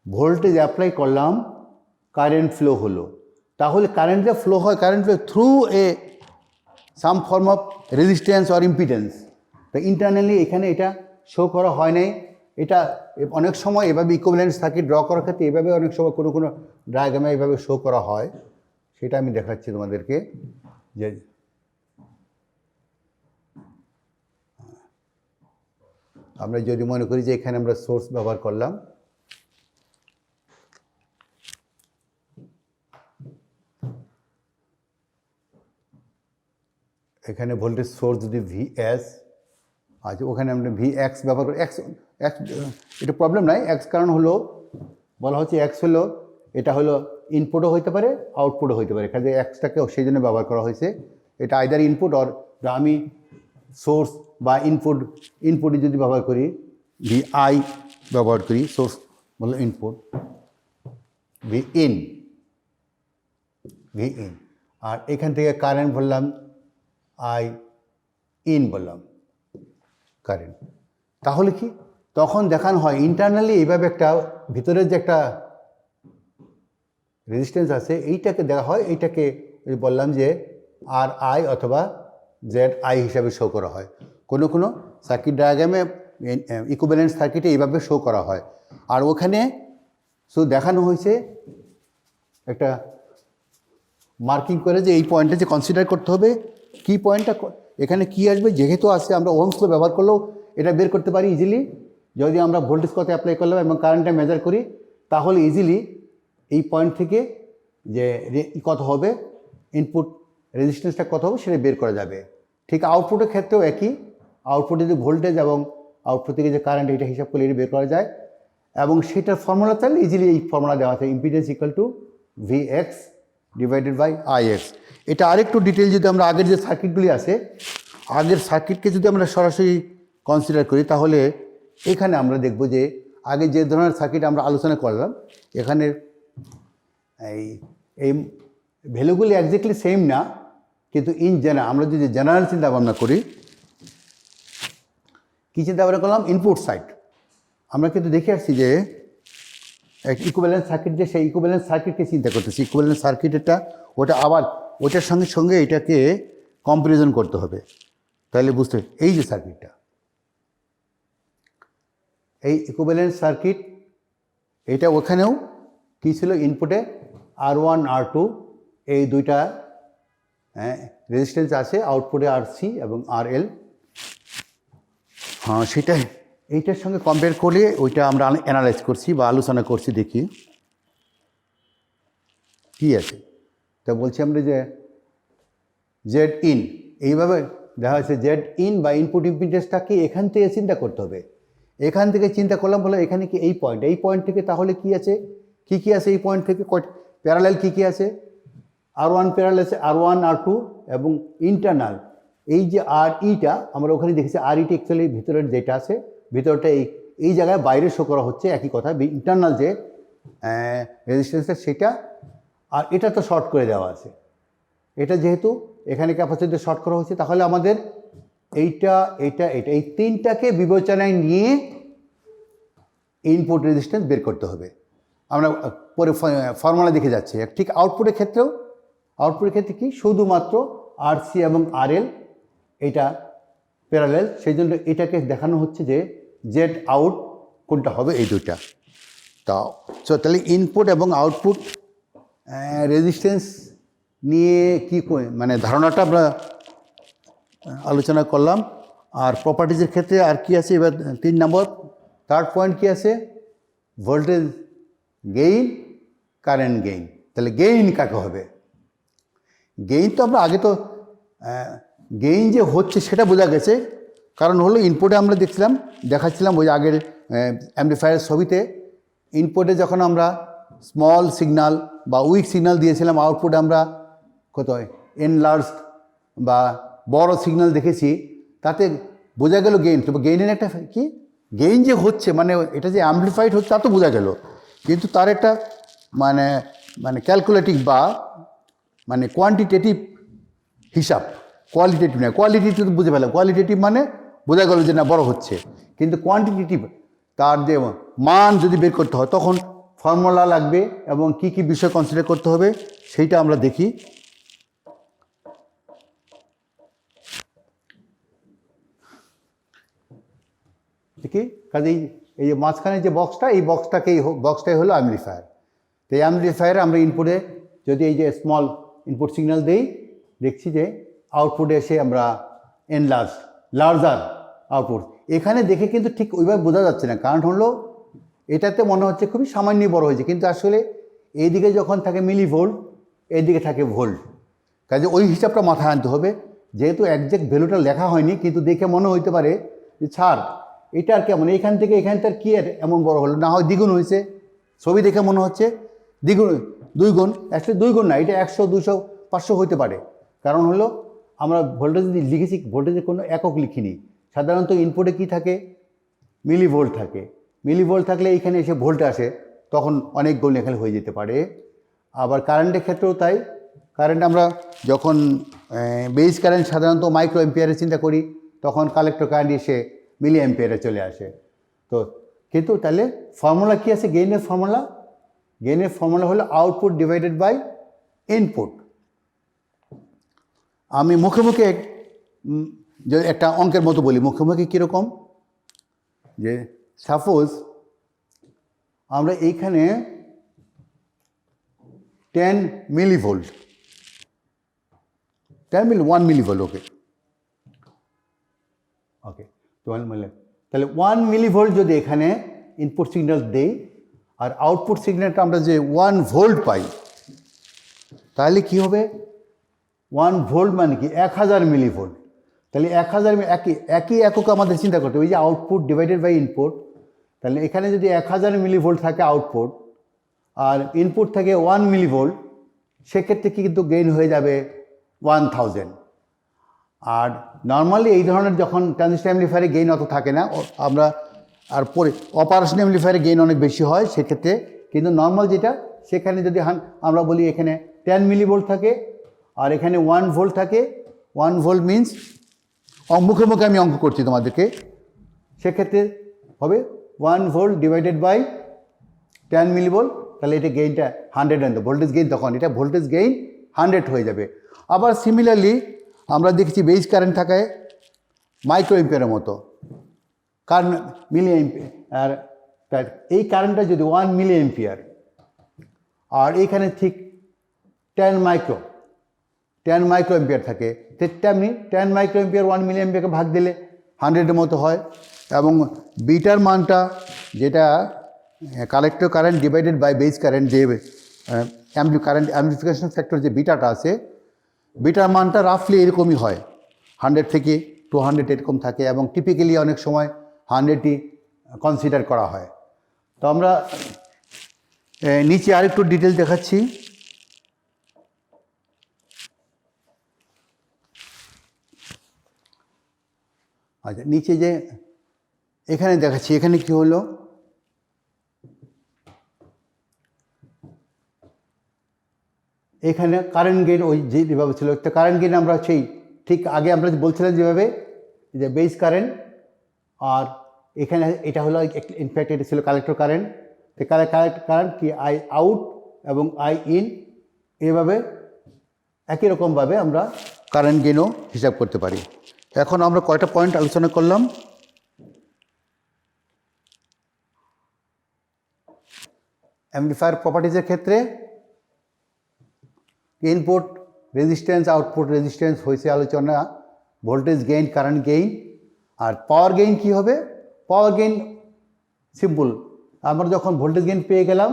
ভোল্টেজ অ্যাপ্লাই করলাম, কারেন্ট ফ্লো হলো, তাহলে কারেন্ট যে ফ্লো হয়, current flow through a some form of resistance or impedance. তো ইন্টারনালি এখানে এটা শো করা হয় নাই। এটা অনেক সময় এভাবে ইকুইভ্যালেন্ট সার্কিট ড্র করার ক্ষেত্রে এভাবে অনেক সময় কোনো কোনো ডায়াগ্রামে এভাবে শো করা হয়, সেটা আমি দেখাচ্ছি তোমাদেরকে। যে আমরা যদি মনে করি যে এখানে আমরা সোর্স ব্যবহার করলাম, এখানে ভোল্টেজ সোর্স যদি ভিএস আছে, ওখানে আমরা ভিএক্স ব্যবহার করি। এক্স এক্স এটা প্রবলেম নাই, এক্স কারণ হলো বলা হচ্ছে এক্স হলো, এটা হলো ইনপুটও হইতে পারে আউটপুটও হইতে পারে, কাজে এক্সটাকে সেই জন্য ব্যবহার করা হয়েছে। এটা আইদার ইনপুট অর, আমি সোর্স বা ইনপুটে যদি ব্যবহার করি, ভি আই ব্যবহার করি, সোর্স বললো ইনপুট, ভি ইন, আর এখান থেকে কারেন্ট বললাম আই ইন বললাম কারেন্ট। তাহলে কি তখন দেখানো হয় ইন্টারনালি এইভাবে একটা ভিতরের যে একটা রেজিস্ট্যান্স আছে, এইটাকে দেখা হয়, এইটাকে বললাম যে আর আই অথবা জেড আই হিসাবে শো করা হয়। কোনো কোনো সার্কিট ডায়াগ্রামে ইকুইভ্যালেন্ট সার্কিটে এইভাবে শো করা হয়। আর ওখানে শুধু দেখানো হয়েছে একটা মার্কিং করে যে এই পয়েন্টটা যে কনসিডার করতে হবে, কি পয়েন্টটা এখানে কি আসবে, যেহেতু আছে আমরা ওহমস ল ব্যবহার করলেও এটা বের করতে পারি ইজিলি। যদি আমরা ভোল্টেজ কত অ্যাপ্লাই করলাম এবং কারেন্টটা মেজার করি, তাহলে ইজিলি এই পয়েন্ট থেকে যে কত হবে, ইনপুট রেজিস্ট্যান্সটা কত হবে সেটা বের করা যাবে। ঠিক আউটপুটের ক্ষেত্রেও একই, আউটপুট যদি ভোল্টেজ এবং আউটপুট থেকে যে কারেন্ট এটা হিসাব করলে এটা বের করা যায়। এবং সেটার ফর্মুলা চাইলে ইজিলি এই ফর্মুলা দেওয়া আছে, impedance equal to VX divided by IX. এটা আরেকটু ডিটেল যদি আমরা আগের যে সার্কিটগুলি আছে, আগের সার্কিটকে যদি আমরা সরাসরি কনসিডার করি, তাহলে এখানে আমরা দেখব যে আগে যে ধরনের সার্কিট আমরা আলোচনা করলাম, এখানে এই ভ্যালুগুলি একজ্যাক্টলি সেম না, কিন্তু আমরা যদি জেনারেল চিন্তা ভাবনা করি, কী চিন্তা ভাবনা করলাম, ইনপুট সাইড আমরা কিন্তু দেখে আসছি যে ইকুইভ্যালেন্ট সার্কিট, যে সেই ইকুইভ্যালেন্ট সার্কিটকে চিন্তা করতেছি, ইকুইভ্যালেন্ট সার্কিট এটা, ওটা আবার ওটার সঙ্গে সঙ্গে এটাকে কম্পারিজন করতে হবে, তাহলে বুঝতে এই যে সার্কিটটা, এই ইকুইভ্যালেন্ট সার্কিট, এটা ওখানেও কী ছিল, ইনপুটে R1 R2 এই দুইটা রেজিস্ট্যান্স আছে, আউটপুটে RC এবং RL। হ্যাঁ, সেটাই এইটার সঙ্গে কম্পেয়ার করলে ওইটা আমরা অ্যানালাইজ করছি বা আলোচনা করছি, দেখি কী আছে। তা বলছি আমরা যে জেড ইন, এইভাবে দেখা যাচ্ছে জেড ইন বা ইনপুট ইম্পিডেন্সটাকে এখান থেকে চিন্তা করতে হবে। এখান থেকে চিন্তা করলাম বলে এখানে কি এই পয়েন্ট থেকে তাহলে কি আছে, কি আছে এই পয়েন্ট থেকে প্যারালাল কি আছে, R1 প্যারালাল আছে R1 R2 এবং ইন্টারনাল এই যে আর ইটা আমরা ওখানে দেখেছি, আর ইটা অ্যাকচুয়ালি ভিতরের যেটা আছে, ভিতরটা এই জায়গায় বাইরে শো করা হচ্ছে, একই কথা, ইন্টারনাল যে রেজিস্ট্যান্সটা সেটা, আর এটা তো শর্ট করে দেওয়া আছে, এটা যেহেতু এখানে ক্যাপাসিটর শর্ট করা হয়েছে, তাহলে আমাদের এইটা এটা এটা এই তিনটাকে বিবেচনায় নিয়ে ইনপুট রেজিস্ট্যান্স বের করতে হবে। আমরা পরে ফর্মুলা দেখে যাচ্ছি। ঠিক আউটপুটের ক্ষেত্রে কি শুধুমাত্র আরসি এবং আরএল এটা প্যারালেল, সেই জন্য এটাকে দেখানো হচ্ছে যে জেড আউট কোনটা হবে, এই দুইটা। তাহলে ইনপুট এবং আউটপুট রেজিস্ট্যান্স নিয়ে কি মানে ধারণাটা আমরা আলোচনা করলাম। আর প্রপার্টিজের ক্ষেত্রে আর কি আছে, এবার 3 নম্বর থার্ড পয়েন্ট কি আছে, ভোল্টেজ গেইন, কারেন্ট গেইন। তাহলে গেইন কাকে হবে? গেইন তো আমরা আগে তো গেইন যে হচ্ছে সেটা বোঝা গেছে, কারণ হলো ইনপুটে আমরা দেখাচ্ছিলাম ওই আগের অ্যাম্পলিফায়ারের ছবিতে, ইনপুটে যখন আমরা স্মল সিগন্যাল বা উইক সিগন্যাল দিয়েছিলাম, আউটপুটে আমরা কত এনলার্জড বা বড় সিগন্যাল দেখেছি, তাতে বোঝা গেল গেইন। তবে গেইনের একটা কি গেইন যে হচ্ছে, মানে এটা যে অ্যাম্পলিফাইড হচ্ছে তা তো বোঝা গেল, কিন্তু তার একটা মানে মানে ক্যালকুলেটিভ বা মানে কোয়ান্টিটেটিভ হিসাব, কোয়ালিটেটিভ নয়। কোয়ালিটেটিভ তো বুঝে পেলাম, কোয়ালিটেটিভ মানে বোঝা গেল যে না বড় হচ্ছে, কিন্তু কোয়ান্টিটেটিভ তার যে মান যদি বের করতে হয় তখন ফর্মুলা লাগবে এবং কি কি বিষয় কনসিডার করতে হবে সেইটা আমরা দেখি। দেখি কাজেই এই যে মাঝখানে যে বক্সটা, এই বক্সটাই হলো অ্যাম্পলিফায়ার। তো এই অ্যাম্পলিফায়ারে আমরা ইনপুটে যদি এই যে স্মল ইনপুট সিগন্যাল দিই, দেখছি যে আউটপুটে এসে আমরা লার্জার আউটপুট। এখানে দেখে কিন্তু ঠিক ওইভাবে বোঝা যাচ্ছে না, কারণ হলো এটাতে মনে হচ্ছে খুবই সামান্য বড় হয়েছে, কিন্তু আসলে এইদিকে যখন থাকে মিলি ভোল্ট, এইদিকে থাকে ভোল্ট। কাজে ওই হিসাবটা মাথায় আনতে হবে। যেহেতু একজ্যাক্ট ভ্যালুটা লেখা হয়নি, কিন্তু দেখে মনে হইতে পারে যে ছাড় এটা আর কেমন, এইখান থেকে এখানটার কি আর এমন বড় হলো, না হয় দ্বিগুণ হয়েছে। ছবি দেখে মনে হচ্ছে দ্বিগুণ, 2 গুণ, অ্যাকচুয়ালি 2 গুণ না, এটা 100, 200, 500 হইতে পারে। কারণ হলো আমরা ভোল্টেজ লিখেছি, ভোল্টেজের কোনো একক লিখিনি। সাধারণত ইনপুটে কি থাকে, মিলি ভোল্ট থাকে। মিলি ভোল্ট থাকলে এইখানে এসে ভোল্ট আসে, তখন অনেক গুণ এখানে হয়ে যেতে পারে। আবার কারেন্টের ক্ষেত্রেও তাই। কারেন্ট আমরা যখন বেস কারেন্ট সাধারণত মাইক্রো এম্পিয়ারে চিন্তা করি, তখন কালেক্টর কারেন্ট এসে মিলি এম্পিয়ারে চলে আসে। তো কিন্তু তাহলে ফর্মুলা কি আছে গেইনের ফর্মুলা? গেইনের ফর্মুলা হলো আউটপুট ডিভাইডেড বাই ইনপুট। আমি মুখে মুখে একটা অঙ্কের মতো বলি, মুখে মুখে কীরকম, যে সাপোজ আমরা এইখানে 10 মিলিভোল্ট, 1 মিলিভোল্ট, ওকে 12 মিলি, তাহলে 1 মিলিভোল্ট যদি এখানে ইনপুট সিগন্যাল দেই আর আউটপুট সিগন্যালটা আমরা যে 1 ভোল্ট পাই, তাহলে কি হবে? 1 ভোল্ট মানে কি 1000 মিলিভোল্ট। তাহলে 1000 একই একক আমাদের চিন্তা করতে হবে, ওই যে আউটপুট ডিভাইডেড বাই ইনপুট। তাহলে এখানে যদি 1000 মিলিভোল্ট থাকে আউটপুট আর ইনপুট থাকে 1 মিলিভোল্ট, সেক্ষেত্রে কিন্তু গেইন হয়ে যাবে 1000। আর নর্মালি এই ধরনের যখন ট্রানজিস্টর অ্যাম্পলিফায়ারে গেইন অত থাকে না, আমরা আর পরে অপারেশন অ্যাম্পলিফায়ারে গেইন অনেক বেশি হয় সেক্ষেত্রে। কিন্তু নর্মাল যেটা, সেখানে যদি আমরা বলি এখানে 10 মিলিভোল্ট থাকে আর এখানে 1 ভোল্ট থাকে, 1 ভোল্ট মিনস, মুখে মুখে আমি অঙ্ক করছি তোমাদেরকে, সেক্ষেত্রে হবে 1 ভোল্ট ডিভাইডেড বাই 10 মিলিভোল্ট। তাহলে এটা গেইনটা 100 আনতো, ভোল্টেজ গেইন, তখন এটা ভোল্টেজ গেইন 100 হয়ে যাবে। আবার সিমিলারলি আমরা দেখছি বেস কারেন্ট থাকায় মাইক্রো এম্পিয়ারের মতো, কারণ মিলি এম্পিয়ার, আর এই কারেন্টটা যদি 1 মিলি এম্পিয়ার আর এইখানে ঠিক 10 মাইক্রো এম্পিয়ার থাকে, তেমনি 10 মাইক্রো এম্পিয়ার 1 মিলি এম্পিয়ারকে ভাগ দিলে 100-এর মতো হয়। এবং বিটার মানটা, যেটা collector current divided by base current, যে কারেন্ট অ্যাম্পলিফিকেশন ফ্যাক্টর যে বিটাটা আছে, বিটার মানটা রাফলি এরকমই হয়, 100 থেকে 200 এরকম থাকে, এবং টিপিক্যালি অনেক সময় 100ই কনসিডার করা হয়। তো আমরা নিচে আরেকটু ডিটেল দেখাচ্ছি। আচ্ছা, নিচে যে এখানে দেখাচ্ছি, এখানে কি হলো, এখানে কারেন্ট গেইন ওই যেভাবে ছিল, তো কারেন্ট গেইন আমরা সেই ঠিক আগে আমরা বলছিলাম যেভাবে যে বেস কারেন্ট, আর এখানে এটা হলো ইনফ্যাক্ট এটা ছিল কালেক্টর কারেন্ট। তো কারেন্ট কি আই আউট এবং আই ইন, এভাবে একই রকমভাবে আমরা কারেন্ট গেইনও হিসাব করতে পারি। এখন আমরা কয়টা পয়েন্ট আলোচনা করলাম। অ্যাম্পলিফায়ার প্রপার্টিজের ক্ষেত্রে ইনপুট রেজিস্ট্যান্স, আউটপুট রেজিস্ট্যান্স হয়েছে আলোচনা, ভোল্টেজ গেইন, কারেন্ট গেইন। আর পাওয়ার গেইন কি হবে? পাওয়ার গেইন সিম্পল, আমরা যখন ভোল্টেজ গেইন পেয়ে গেলাম,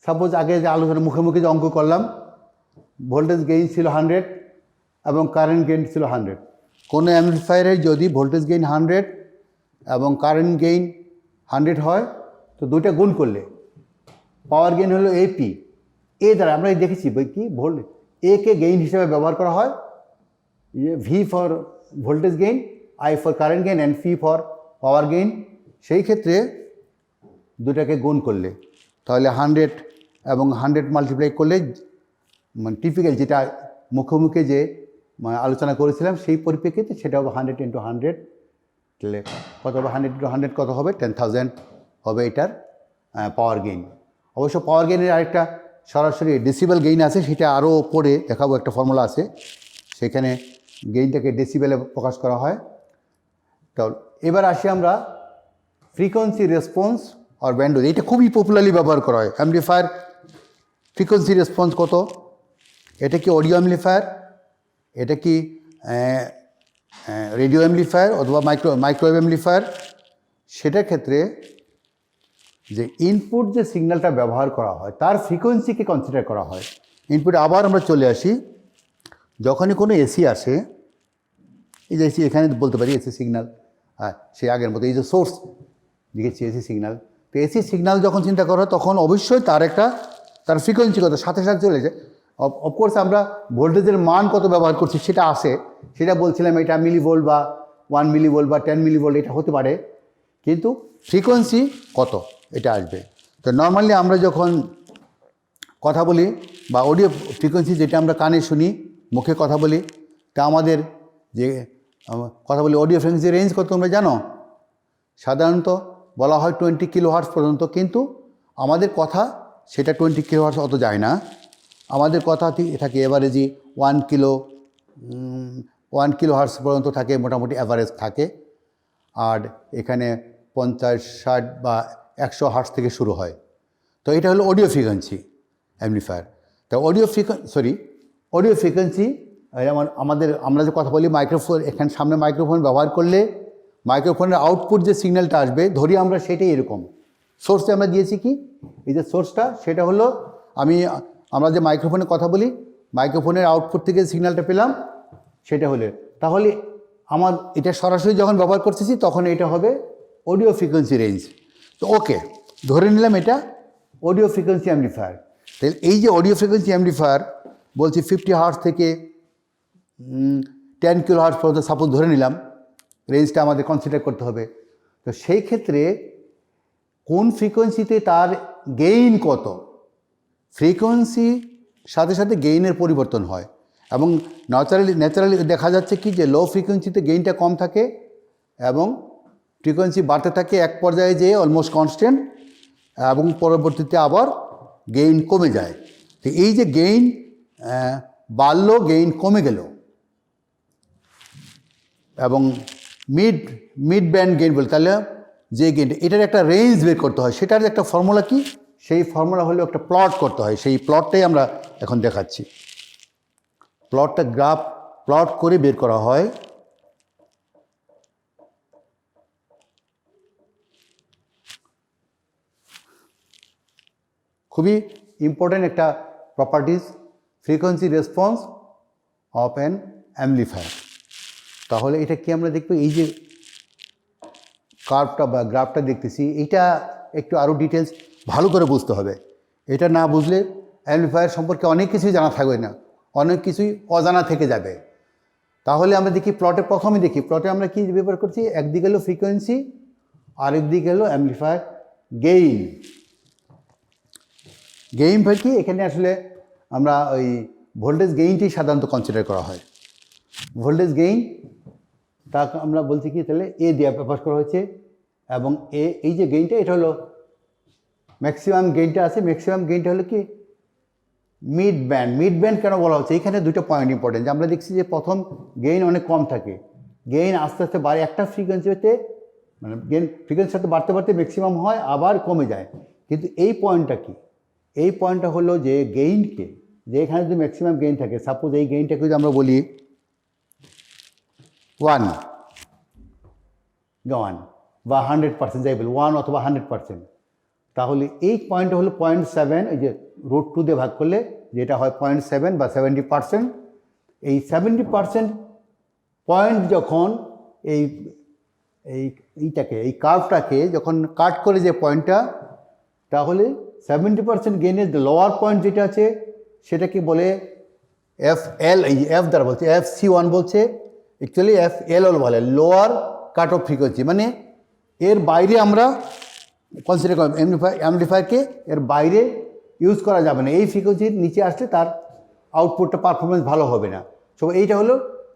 সাপোজ আগে যে আলোচনা মুখে মুখে যে অঙ্ক করলাম, ভোল্টেজ গেইন ছিল 100 এবং কারেন্ট গেইন ছিল 100। কোনো অ্যাম্পলিফায়ারের যদি ভোল্টেজ গেইন 100 এবং কারেন্ট গেইন 100 হয়, তো দুইটা গুণ করলে পাওয়ার গেইন হলো এপি। এ দ্বারা আমরা দেখেছি বই কি এ কে গেইন হিসেবে ব্যবহার করা হয়, V for voltage gain, I for current gain and P for power gain. সেই ক্ষেত্রে দুটাকে গুণ করলে তাহলে 100 এবং 100 মাল্টিপ্লাই করলে মানে টিপিক্যাল যেটা মুখোমুখি যে আলোচনা করেছিলাম সেই পরিপ্রেক্ষিতে সেটা হবে 100 × 100, তাহলে কত হবে? 100 × 100 কত হবে? 10,000 হবে এটার পাওয়ার গেইন। অবশ্য পাওয়ার গেইনের আরেকটা সরাসরি ডেসিবেল গেইন আছে, সেটা আরও পরে দেখাবো, একটা ফর্মুলা আছে সেখানে গেইনটাকে ডেসিবেলে প্রকাশ করা হয়। তো এবার আসি আমরা ফ্রিকোয়েন্সি রেসপন্স আর ব্যান্ডউইথ। এটা খুবই পপুলারলি ব্যবহার করা হয়। অ্যাম্পলিফায়ার ফ্রিকোয়েন্সি রেসপন্স কত? এটা কি অডিও অ্যাম্পলিফায়ার, এটা কি রেডিও অ্যাম্পলিফায়ার অথবা মাইক্রোওয়েভ অ্যাম্পলিফায়ার? সেটার ক্ষেত্রে যে ইনপুট যে সিগন্যালটা ব্যবহার করা হয় তার ফ্রিকোয়েন্সিকে কনসিডার করা হয়। ইনপুটে আবার আমরা চলে আসি, যখনই কোনো এসি আসে, এই যে এসি এখানে বলতে পারি এসি সিগন্যাল, সে আগের মতো এই যে সোর্স লিখেছি এসি সিগন্যাল। তো এসি সিগন্যাল যখন চিন্তা করা হয় তখন অবশ্যই তার ফ্রিকোয়েন্সি কত সাথে সাথে চলে যায়। অফকোর্স আমরা ভোল্টেজের মান কত ব্যবহার করছি সেটা আসে, সেটা বলছিলাম এটা মিলিভোল্ট বা 1 মিলিভোল্ট বা 10 মিলিভোল্ট এটা হতে পারে, কিন্তু ফ্রিকোয়েন্সি কত এটা আসবে। তো নর্মালি আমরা যখন কথা বলি বা অডিও ফ্রিকোয়েন্সি যেটা আমরা কানে শুনি, মুখে কথা বলি, তা আমাদের যে কথা বলি অডিও ফ্রিকোয়েন্সি রেঞ্জ কত তোমরা জানো? সাধারণত বলা হয় 20 কিলোহার্টজ পর্যন্ত, কিন্তু আমাদের কথা সেটা 20 কিলোহার্টজ অত যায় না। আমাদের কথা থাকে এভারেজই 1 কিলোহার্টজ পর্যন্ত থাকে, মোটামুটি অ্যাভারেজ থাকে। আর এখানে 50, 60 বা 100 হার্টজ থেকে শুরু হয়। তো এটা হলো অডিও ফ্রিকোয়েন্সি অ্যাম্পলিফায়ার। তো অডিও ফ্রিকোয়েন্সি যেমন আমরা যে কথা বলি মাইক্রোফোন, এখানে সামনে মাইক্রোফোন ব্যবহার করলে মাইক্রোফোনের আউটপুট যে সিগন্যালটা আসবে, ধরি আমরা সেটাই এরকম সোর্সে আমরা দিয়েছি কি এই যে সোর্সটা, সেটা হলো আমরা যে মাইক্রোফোনে কথা বলি, মাইক্রোফোনের আউটপুট থেকে সিগন্যালটা পেলাম, সেটা হলে তাহলে আমার এটা সরাসরি যখন ব্যবহার করতেছি তখন এটা হবে অডিও ফ্রিকোয়েন্সি রেঞ্জ। তো ওকে, ধরে নিলাম এটা অডিও ফ্রিকোয়েন্সি অ্যাম্পলিফায়ার। তাহলে এই যে অডিও ফ্রিকোয়েন্সি অ্যাম্পলিফায়ার বলছি 50 হার্টজ থেকে 10 কিলো হার্টজ পর্যন্ত সাপোজ ধরে নিলাম, রেঞ্জটা আমাদের কনসিডার করতে হবে। তো সেই ক্ষেত্রে কোন ফ্রিকোয়েন্সিতে তার গেইন কত, ফ্রিকোয়েন্সি সাথে সাথে গেইনের পরিবর্তন হয়। এবং ন্যাচারালি দেখা যাচ্ছে কি যে লো ফ্রিকোয়েন্সিতে গেইনটা কম থাকে এবং ফ্রিকোয়েন্সি বাড়তে থাকে, এক পর্যায়ে যেয়ে অলমোস্ট কনস্ট্যান্ট, এবং পরবর্তীতে আবার গেইন কমে যায়। তো এই যে গেইন বাড়লো, গেইন কমে গেল, এবং মিড ব্যান্ড গেইন বলে, তাহলে যে গেইনটা এটার একটা রেঞ্জ বের করতে হয়, সেটার একটা ফর্মুলা কি, সেই ফর্মুলা হলো একটা প্লট করতে হয়। সেই প্লটটাই আমরা এখন দেখাচ্ছি। প্লটটা প্লট করে বের করা হয়। খুবই ইম্পর্টেন্ট একটা properties, frequency response of an amplifier. তাহলে এটা কি আমরা দেখব, এই যে কার্ভটা বা গ্রাফটা দেখতেছি, এইটা একটু আরও ডিটেলস ভালো করে বুঝতে হবে। এটা না বুঝলে অ্যাম্পলিফায়ার সম্পর্কে অনেক কিছুই জানা থাকবে না, অনেক কিছুই অজানা থেকে যাবে। তাহলে আমরা দেখি প্রথমে দেখি প্লটে আমরা কি ব্যবহার করছি। একদিকে হলো ফ্রিকোয়েন্সি, আরেকদিকে হলো অ্যাম্পলিফায়ার গেইন। গেইন ভাই কি, এখানে আসলে আমরা ওই ভোল্টেজ গেইনটি সাধারণত কনসিডার করা হয়। ভোল্টেজ গেইন তা আমরা বলছি কি তাহলে এ দিয়ে প্রকাশ করা হয়েছে, এবং এই যে গেইনটা এটা হলো ম্যাক্সিমাম গেইনটা আছে। ম্যাক্সিমাম গেইনটা হলো কি মিড ব্যান্ড। মিড ব্যান্ড কেন বলা হচ্ছে, এখানে দুটো পয়েন্ট ইম্পর্টেন্ট। যে আমরা দেখছি যে প্রথম গেইন অনেক কম থাকে, গেইন আস্তে আস্তে বাড়ে, একটা ফ্রিকোয়েন্সিতে মানে গেইন ফ্রিকোয়েন্সির সাথে বাড়তে বাড়তে ম্যাক্সিমাম হয় আবার কমে যায়। কিন্তু এই পয়েন্টটা কি, এই পয়েন্টটা হলো যে গেইনকে, যে এখানে যদি ম্যাক্সিমাম গেইন থাকে, সাপোজ এই গেইনটাকে যদি আমরা বলি 1 বা 100%, যাই বলি 1 অথবা 100%, তাহলে এই পয়েন্টটা হলো 0.7, এই যে √2 দিয়ে ভাগ করলে যেটা হয় 0.7 বা 70%। এই 70% পয়েন্ট যখন এই কার্ভটাকে যখন কাট করে যে পয়েন্টটা, তাহলে 70% গেইনের লোয়ার পয়েন্ট যেটা আছে সেটাকে বলে FL, এই এফ দ্বারা বলছে FC1 বলছে, অ্যাকচুয়ালি FLL বলে লোয়ার কাট অফ ফ্রিকোয়েন্সি। মানে এর বাইরে আমরা কনসিডার করি, অ্যাম্পলিফায়ারকে এর বাইরে ইউজ করা যাবে না। এই ফ্রিকোয়েন্সির নিচে আসলে তার আউটপুটটা পারফরমেন্স ভালো হবে না। সো এইটা হলো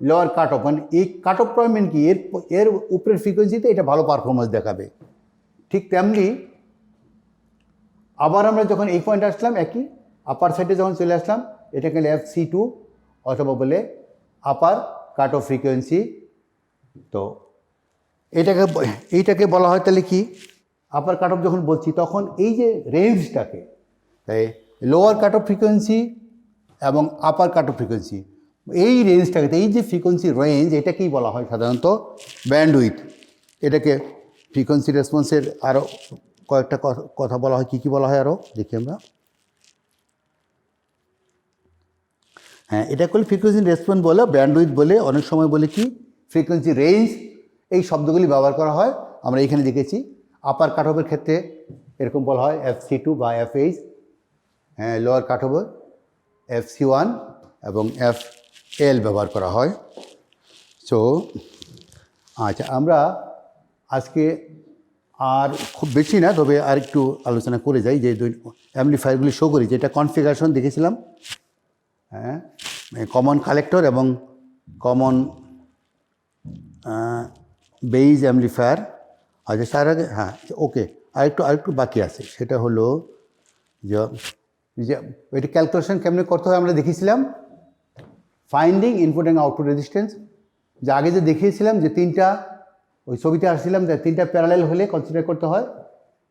লোয়ার কাট অফ, মানে এই কাট অফ পয়েন্ট কি এর উপরের ফ্রিকোয়েন্সিতে এটা ভালো পারফরমেন্স দেখাবে। ঠিক তেমনি আবার আমরা যখন এই পয়েন্টে আসলাম, একই আপার সাইডে যখন চলে আসলাম, এটাকে FC2 অথবা বলে আপার কাট অফ ফ্রিকোয়েন্সি। তো এইটাকে বলা হয় তাহলে কি আপার কাট অফ যখন বলছি, তখন এই যে রেঞ্জটাকে, তাই লোয়ার কাট অফ ফ্রিকোয়েন্সি এবং আপার কাট অফ ফ্রিকোয়েন্সি, এই রেঞ্জটাকে, এই যে ফ্রিকোয়েন্সি রেঞ্জ, এটাকেই বলা হয় সাধারণত ব্যান্ডউইথ। এটাকে ফ্রিকোয়েন্সি রেসপন্সের আরও কয়েকটা কথা বলা হয়। কী বলা হয় আরও দেখি আমরা। হ্যাঁ, এটা করলে ফ্রিকোয়েন্সি রেসপন্স বলে, ব্যান্ডউইথ বলে, অনেক সময় বলে কি ফ্রিকোয়েন্সি রেঞ্জ, এই শব্দগুলি ব্যবহার করা হয়। আমরা এখানে দেখেছি আপার কাট অফের ক্ষেত্রে এরকম বলা হয় FC2 বা FH, হ্যাঁ, লোয়ার কাট অফ FC1 এবং FL ব্যবহার করা হয়। সো আচ্ছা, আমরা আজকে আর খুব বেশি না, তবে আর একটু আলোচনা করে যাই যে অ্যাম্পলিফায়ারগুলি শো করি, যেটা কনফিগারেশন দেখেছিলাম, হ্যাঁ, কমন কালেক্টর এবং কমন বেইজ অ্যাম্পলিফায়ার। আচ্ছা, তার আগে হ্যাঁ, ওকে, আরেকটু বাকি আছে, সেটা হলো যে এটা ক্যালকুলেশন কেমনে করতে হয় আমরা দেখিয়েছিলাম। Finding input and output resistance, যে আগে যে দেখিয়েছিলাম যে তিনটা, ওই ছবিতে আসছিলাম যে তিনটা প্যারালেল হলে কনসিডার করতে হয়।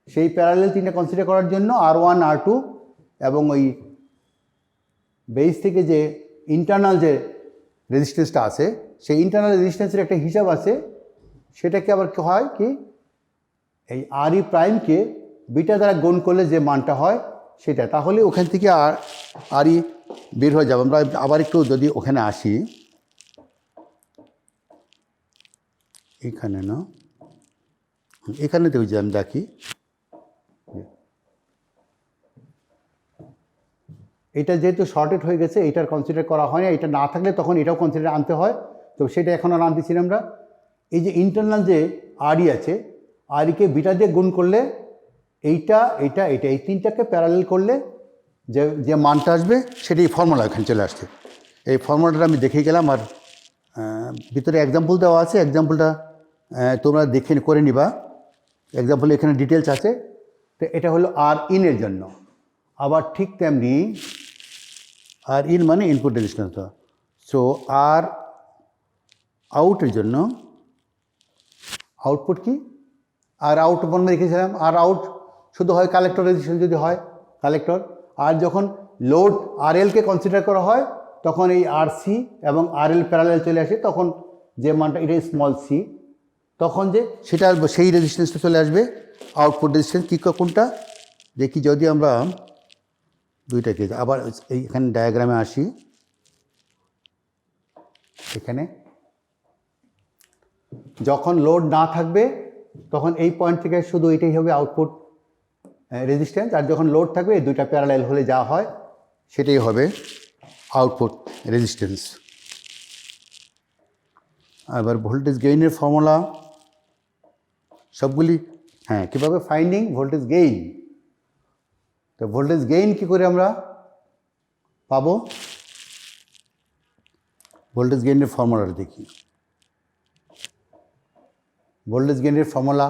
সেই প্যারালেল তিনটা কনসিডার করার জন্য R1 R2 এবং ওই বেস থেকে যে ইন্টারনাল যে রেজিস্ট্যান্সটা আছে, সেই ইন্টারনাল রেজিস্ট্যান্সের একটা হিসাব আছে। সেটাকে আবার কি হয় কি, এই RE প্রাইমকে বিটা দ্বারা গুণ করলে যে মানটা হয় সেটা, তাহলে ওখান থেকে RE বের হয়ে যাবে। আমরা আবার একটু যদি ওখানে আসি, এখানে না, এখানে দেখি যে আমি দেখি, এটা যেহেতু শর্টেড হয়ে গেছে, এটার কনসিডার করা হয় না। এটা না থাকলে তখন এটাও কনসিডার আনতে হয়, তো সেটা এখন আর আনতেছি না আমরা। এই যে ইন্টারনাল যে RE আছে, REকে বিটা দিয়ে গুণ করলে এইটা এই তিনটাকে প্যারালেল করলে যে মানটা আসবে সেটাই ফর্মুলা এখানে চলে আসছে। এই ফর্মুলাটা আমি দেখে গেলাম, আর ভিতরে এক্সাম্পল দেওয়া আছে, এক্সাম্পলটা তোমরা দেখে করে নিবা। এক্সাম্পল এখানে ডিটেলস আছে। তো এটা হলো RIN এর জন্য। আবার ঠিক তেমনি RIN মানে ইনপুট রেজিস্ট্যান্স। সো আর আউটের জন্য আউটপুট কি, আর আউট আমরা দেখেছিলাম, আর আউট শুধু হয় কালেক্টর রেজিস্ট্যান্স যদি হয় কালেক্টর। আর যখন লোড RLকে কনসিডার করা হয়, তখন এই RC এবং RL প্যারালেল চলে আসে, তখন যে মানটা, এটা স্মল c, তখন যে সেটা সেই রেজিস্ট্যান্সটা চলে আসবে আউটপুট রেজিস্ট্যান্স। কী কোনটা দেখি, যদি আমরা দুইটাকে আবার এইখানে ডায়াগ্রামে আসি, এখানে যখন লোড না থাকবে তখন এই পয়েন্ট থেকে শুধু এটাই হবে আউটপুট রেজিস্ট্যান্স, আর যখন লোড থাকবে এই দুইটা প্যারালাল হলে যা হয় সেটাই হবে আউটপুট রেজিস্ট্যান্স। এবার ভোল্টেজ গেইনের ফর্মুলা সবগুলি, হ্যাঁ, কীভাবে ফাইন্ডিং ভোল্টেজ গেইন। তো ভোল্টেজ গেইন কী করে আমরা, পাবো ভোল্টেজ গেইনের ফর্মুলাটা দেখি। ভোল্টেজ গেইনের formula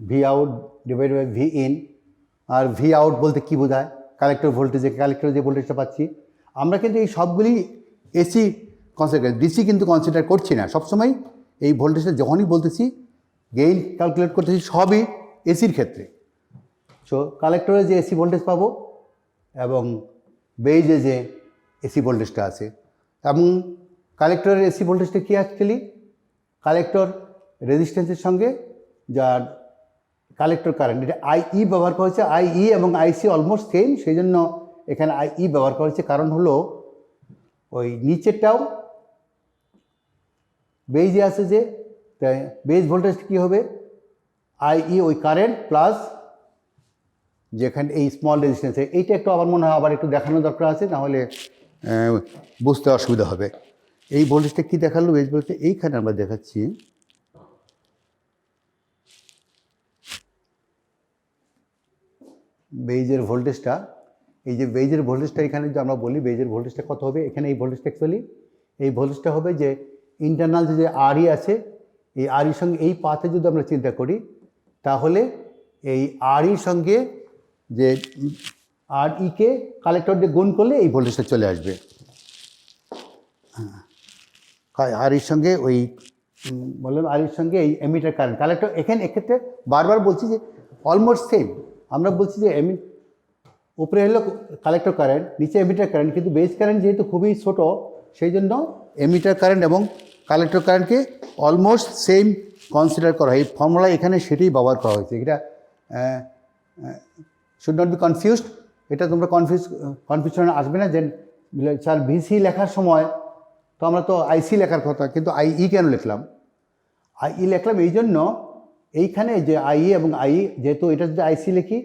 V out divide by V in. আর ভি আউট বলতে কী বোঝায়? কালেক্টর ভোল্টেজে, কালেক্টরে যে ভোল্টেজটা পাচ্ছি আমরা কিন্তু এই সবগুলি এসি কনসিডার, ডিসি কিন্তু কনসিডার করছি না। সবসময় এই ভোল্টেজটা যখনই বলতেছি গেইন ক্যালকুলেট করতেছি সবই এসির ক্ষেত্রে। সো কালেক্টরে যে এসি ভোল্টেজ পাবো এবং বেইজে যে এসি ভোল্টেজটা আছে, এবং কালেক্টরের এসি ভোল্টেজটা কী অ্যাকচুয়ালি কালেক্টর রেজিস্ট্যান্সের সঙ্গে যার কালেক্টর কারেন্ট, এটা আইই ব্যবহার করা হয়েছে। আইই এবং আইসি অলমোস্ট সেম, সেই জন্য এখানে আইই ব্যবহার করা হয়েছে। কারণ হলো ওই নিচেরটাও বেইজে আছে, যে বেজ ভোল্টেজ কী হবে আইই ওই কারেন্ট প্লাস যেখানে এই স্মল রেজিস্ট্যান্সে। এইটা একটু আমার মনে হয় আবার একটু দেখানো দরকার আছে, নাহলে বুঝতে অসুবিধা হবে। এই ভোল্টেজটা কী দেখালো বেজ ভোল্টেজ, এইখানে আমরা দেখাচ্ছি। বেইজের ভোল্টেজটা, এই যে বেইজের ভোল্টেজটা এখানে যদি আমরা বলি বেইজের ভোল্টেজটা কত হবে, এখানে এই ভোল্টেজটা অ্যাকচুয়ালি এই ভোল্টেজটা হবে যে ইন্টারনাল যে আরই আছে, এই আরইর সঙ্গে এই পাথে যদি আমরা চিন্তা করি তাহলে এই আরইর সঙ্গে যে আর ইকে কালেক্টর দিয়ে গুণ করলে এই ভোল্টেজটা চলে আসবে। আরইর সঙ্গে ওই বললাম আরইর সঙ্গে এই এমিটার কারেন্ট কালেক্টর, এখানে এক্ষেত্রে বারবার বলছি যে অলমোস্ট সেম। আমরা বলছি যে উপরে হলো কালেক্টর কারেন্ট, নিচে এমিটার কারেন্ট, কিন্তু বেস কারেন্ট যেহেতু খুবই ছোট সেই জন্য এমিটার কারেন্ট এবং কালেক্টর কারেন্টকে অলমোস্ট সেম কনসিডার করা হয়। এই ফর্মুলা এখানে সেটাই ব্যবহার করা হয়েছে। এটা শুড নট বি কনফিউজড, এটা তোমরা কনফিউশন আসবে না যে স্যার ভিসি লেখার সময় তো আমরা তো আইসি লেখার কথা, কিন্তু আইই কেন লিখলাম? আইই লিখলাম এই জন্য এইখানে যে আইই এবং আইই, যেহেতু এটা যদি আইসি লিখি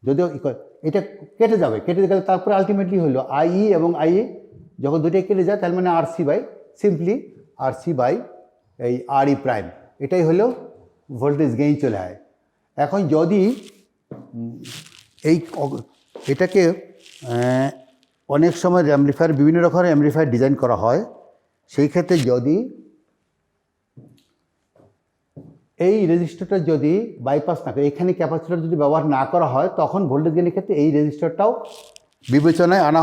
যদিও এটা কেটে যাবে, কেটে গেলে তারপরে আলটিমেটলি হলো আইই এবং আইই যখন দুটোই কেটে যায় তার মানে RC by simply RC by এই আরই প্রাইম, এটাই হলো ভোল্টেজ গেইন চলে আয়। এখন যদি এটাকে অনেক সময় অ্যাম্পলিফায়ার বিভিন্ন রকমের অ্যাম্পলিফায়ার ডিজাইন করা হয়, সেই ক্ষেত্রে যদি এই রেজিস্টারটা যদি বাইপাস না করে এখানে ক্যাপাসিটর যদি ব্যবহার না করা হয় তখন ভোল্টেজ গেইনের ক্ষেত্রে এই রেজিস্টারটাও বিবেচনায় আনা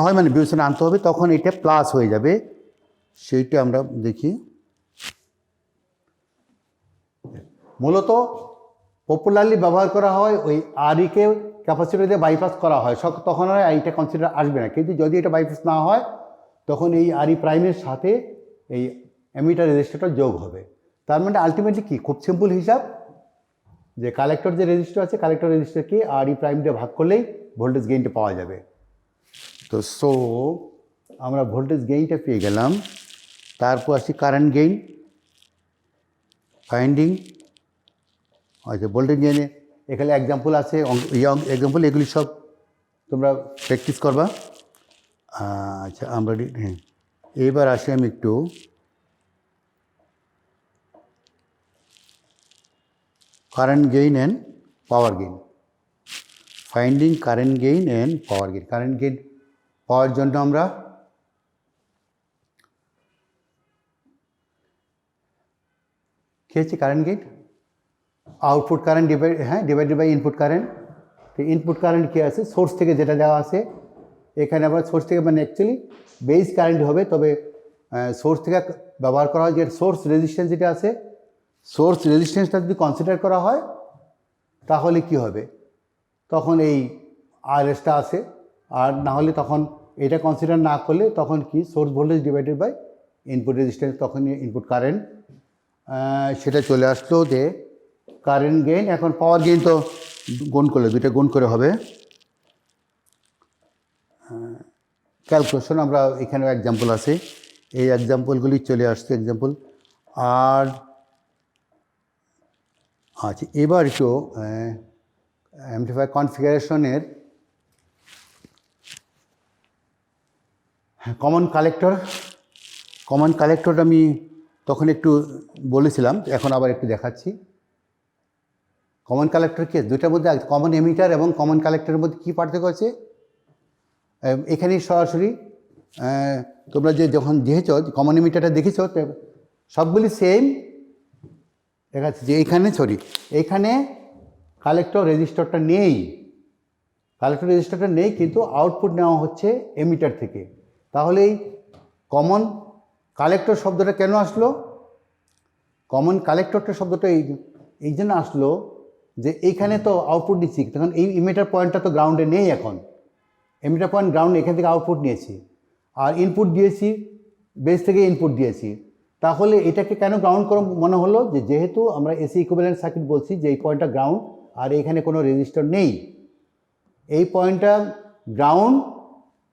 হয় মানে বিবেচনায় আনতে হবে, তখন এটা প্লাস হয়ে যাবে। সেইটা আমরা দেখি। মূলত পপুলারলি ব্যবহার করা হয় ওই আরইকে ক্যাপাসিটর দিয়ে বাইপাস করা হয়, তখন আর এইটা কনসিডার আসবে না। কিন্তু যদি এটা বাইপাস না হয় তখন এই আরই প্রাইমের সাথে এই এমিটার রেজিস্টারটা যোগ হবে। তার মানে আলটিমেটলি কি, খুব সিম্পল হিসাব, যে কালেক্টর যে রেজিস্টার আছে কালেক্টর রেজিস্টারকে আরই প্রাইম দিয়ে ভাগ করলেই ভোল্টেজ গেইনটা পাওয়া যাবে। তো আমরা ভোল্টেজ গেইনটা পেয়ে গেলাম। তারপর আসি কারেন্ট গেইন ফাইন্ডিং। আচ্ছা, ভোল্টেজ গেইনে এখানে এক্সাম্পল আছে, এক্সাম্পল এগুলি সব তোমরা প্র্যাকটিস করবা। আচ্ছা, আমরা হ্যাঁ এবার আসি আমি একটু current gain and power gain. Finding current gain and power gain. Current gain power জন্য আমরা কী হচ্ছে current gain, output current divided by input current. তো ইনপুট কারেন্ট কী আছে, সোর্স থেকে যেটা দেওয়া আছে, এখানে আবার সোর্স থেকে মানে অ্যাকচুয়ালি বেস কারেন্ট হবে, তবে সোর্স থেকে ব্যবহার করা হয় যে সোর্স রেজিস্ট্যান্স যেটা আছে, সোর্স রেজিস্ট্যান্সটা যদি কনসিডার করা হয় তাহলে কি হবে, তখন এই আরএসটা আসে। আর না হলে তখন এটা কনসিডার না করলে তখন কি source voltage divided by input resistance, তখন ইনপুট কারেন্ট সেটা চলে আসলো যে কারেন্ট গেইন। এখন পাওয়ার গেইন তো গুণ করলে দুইটা গুণ করে হবে। ক্যালকুলেশন আমরা এখানেও এক্সাম্পল আছে, এই এক্সাম্পলগুলি চলে আসছে এক্সাম্পল। আর আচ্ছা, এবার একটু অ্যাম্পলিফায়ার কনফিগারেশনের কমন কালেক্টর আমি তখন একটু বলেছিলাম, এখন আবার একটু দেখাচ্ছি। কমন কালেক্টর কি দুইটার মধ্যে কমন এমিটার এবং কমন কালেক্টরের মধ্যে কী পার্থক্য আছে? এখানেই সরাসরি তোমরা যখন দেখেছ কমন এমিটারটা দেখেছ সবগুলি সেম দেখাচ্ছে যে এইখানে কালেক্টর রেজিস্টারটা নেই, কিন্তু আউটপুট নেওয়া হচ্ছে এমিটার থেকে। তাহলে এই কমন কালেক্টর শব্দটা কেন আসলো? কমন কালেক্টরটা শব্দটা এই জন্য আসলো যে এইখানে তো আউটপুট দিচ্ছি, তখন এই ইমিটার পয়েন্টটা তো গ্রাউন্ডে নেই, এখন এমিটার পয়েন্ট গ্রাউন্ড, এখান থেকে আউটপুট নিয়েছি আর ইনপুট দিয়েছি, বেস থেকে ইনপুট দিয়েছি। তাহলে এটাকে কেন গ্রাউন্ড করে মনে হলো? যেহেতু আমরা এসি ইকুইভ্যালেন্ট সার্কিট বলছি যে এই পয়েন্টটা গ্রাউন্ড আর এখানে কোনো রেজিস্টার নেই, এই পয়েন্টটা গ্রাউন্ড,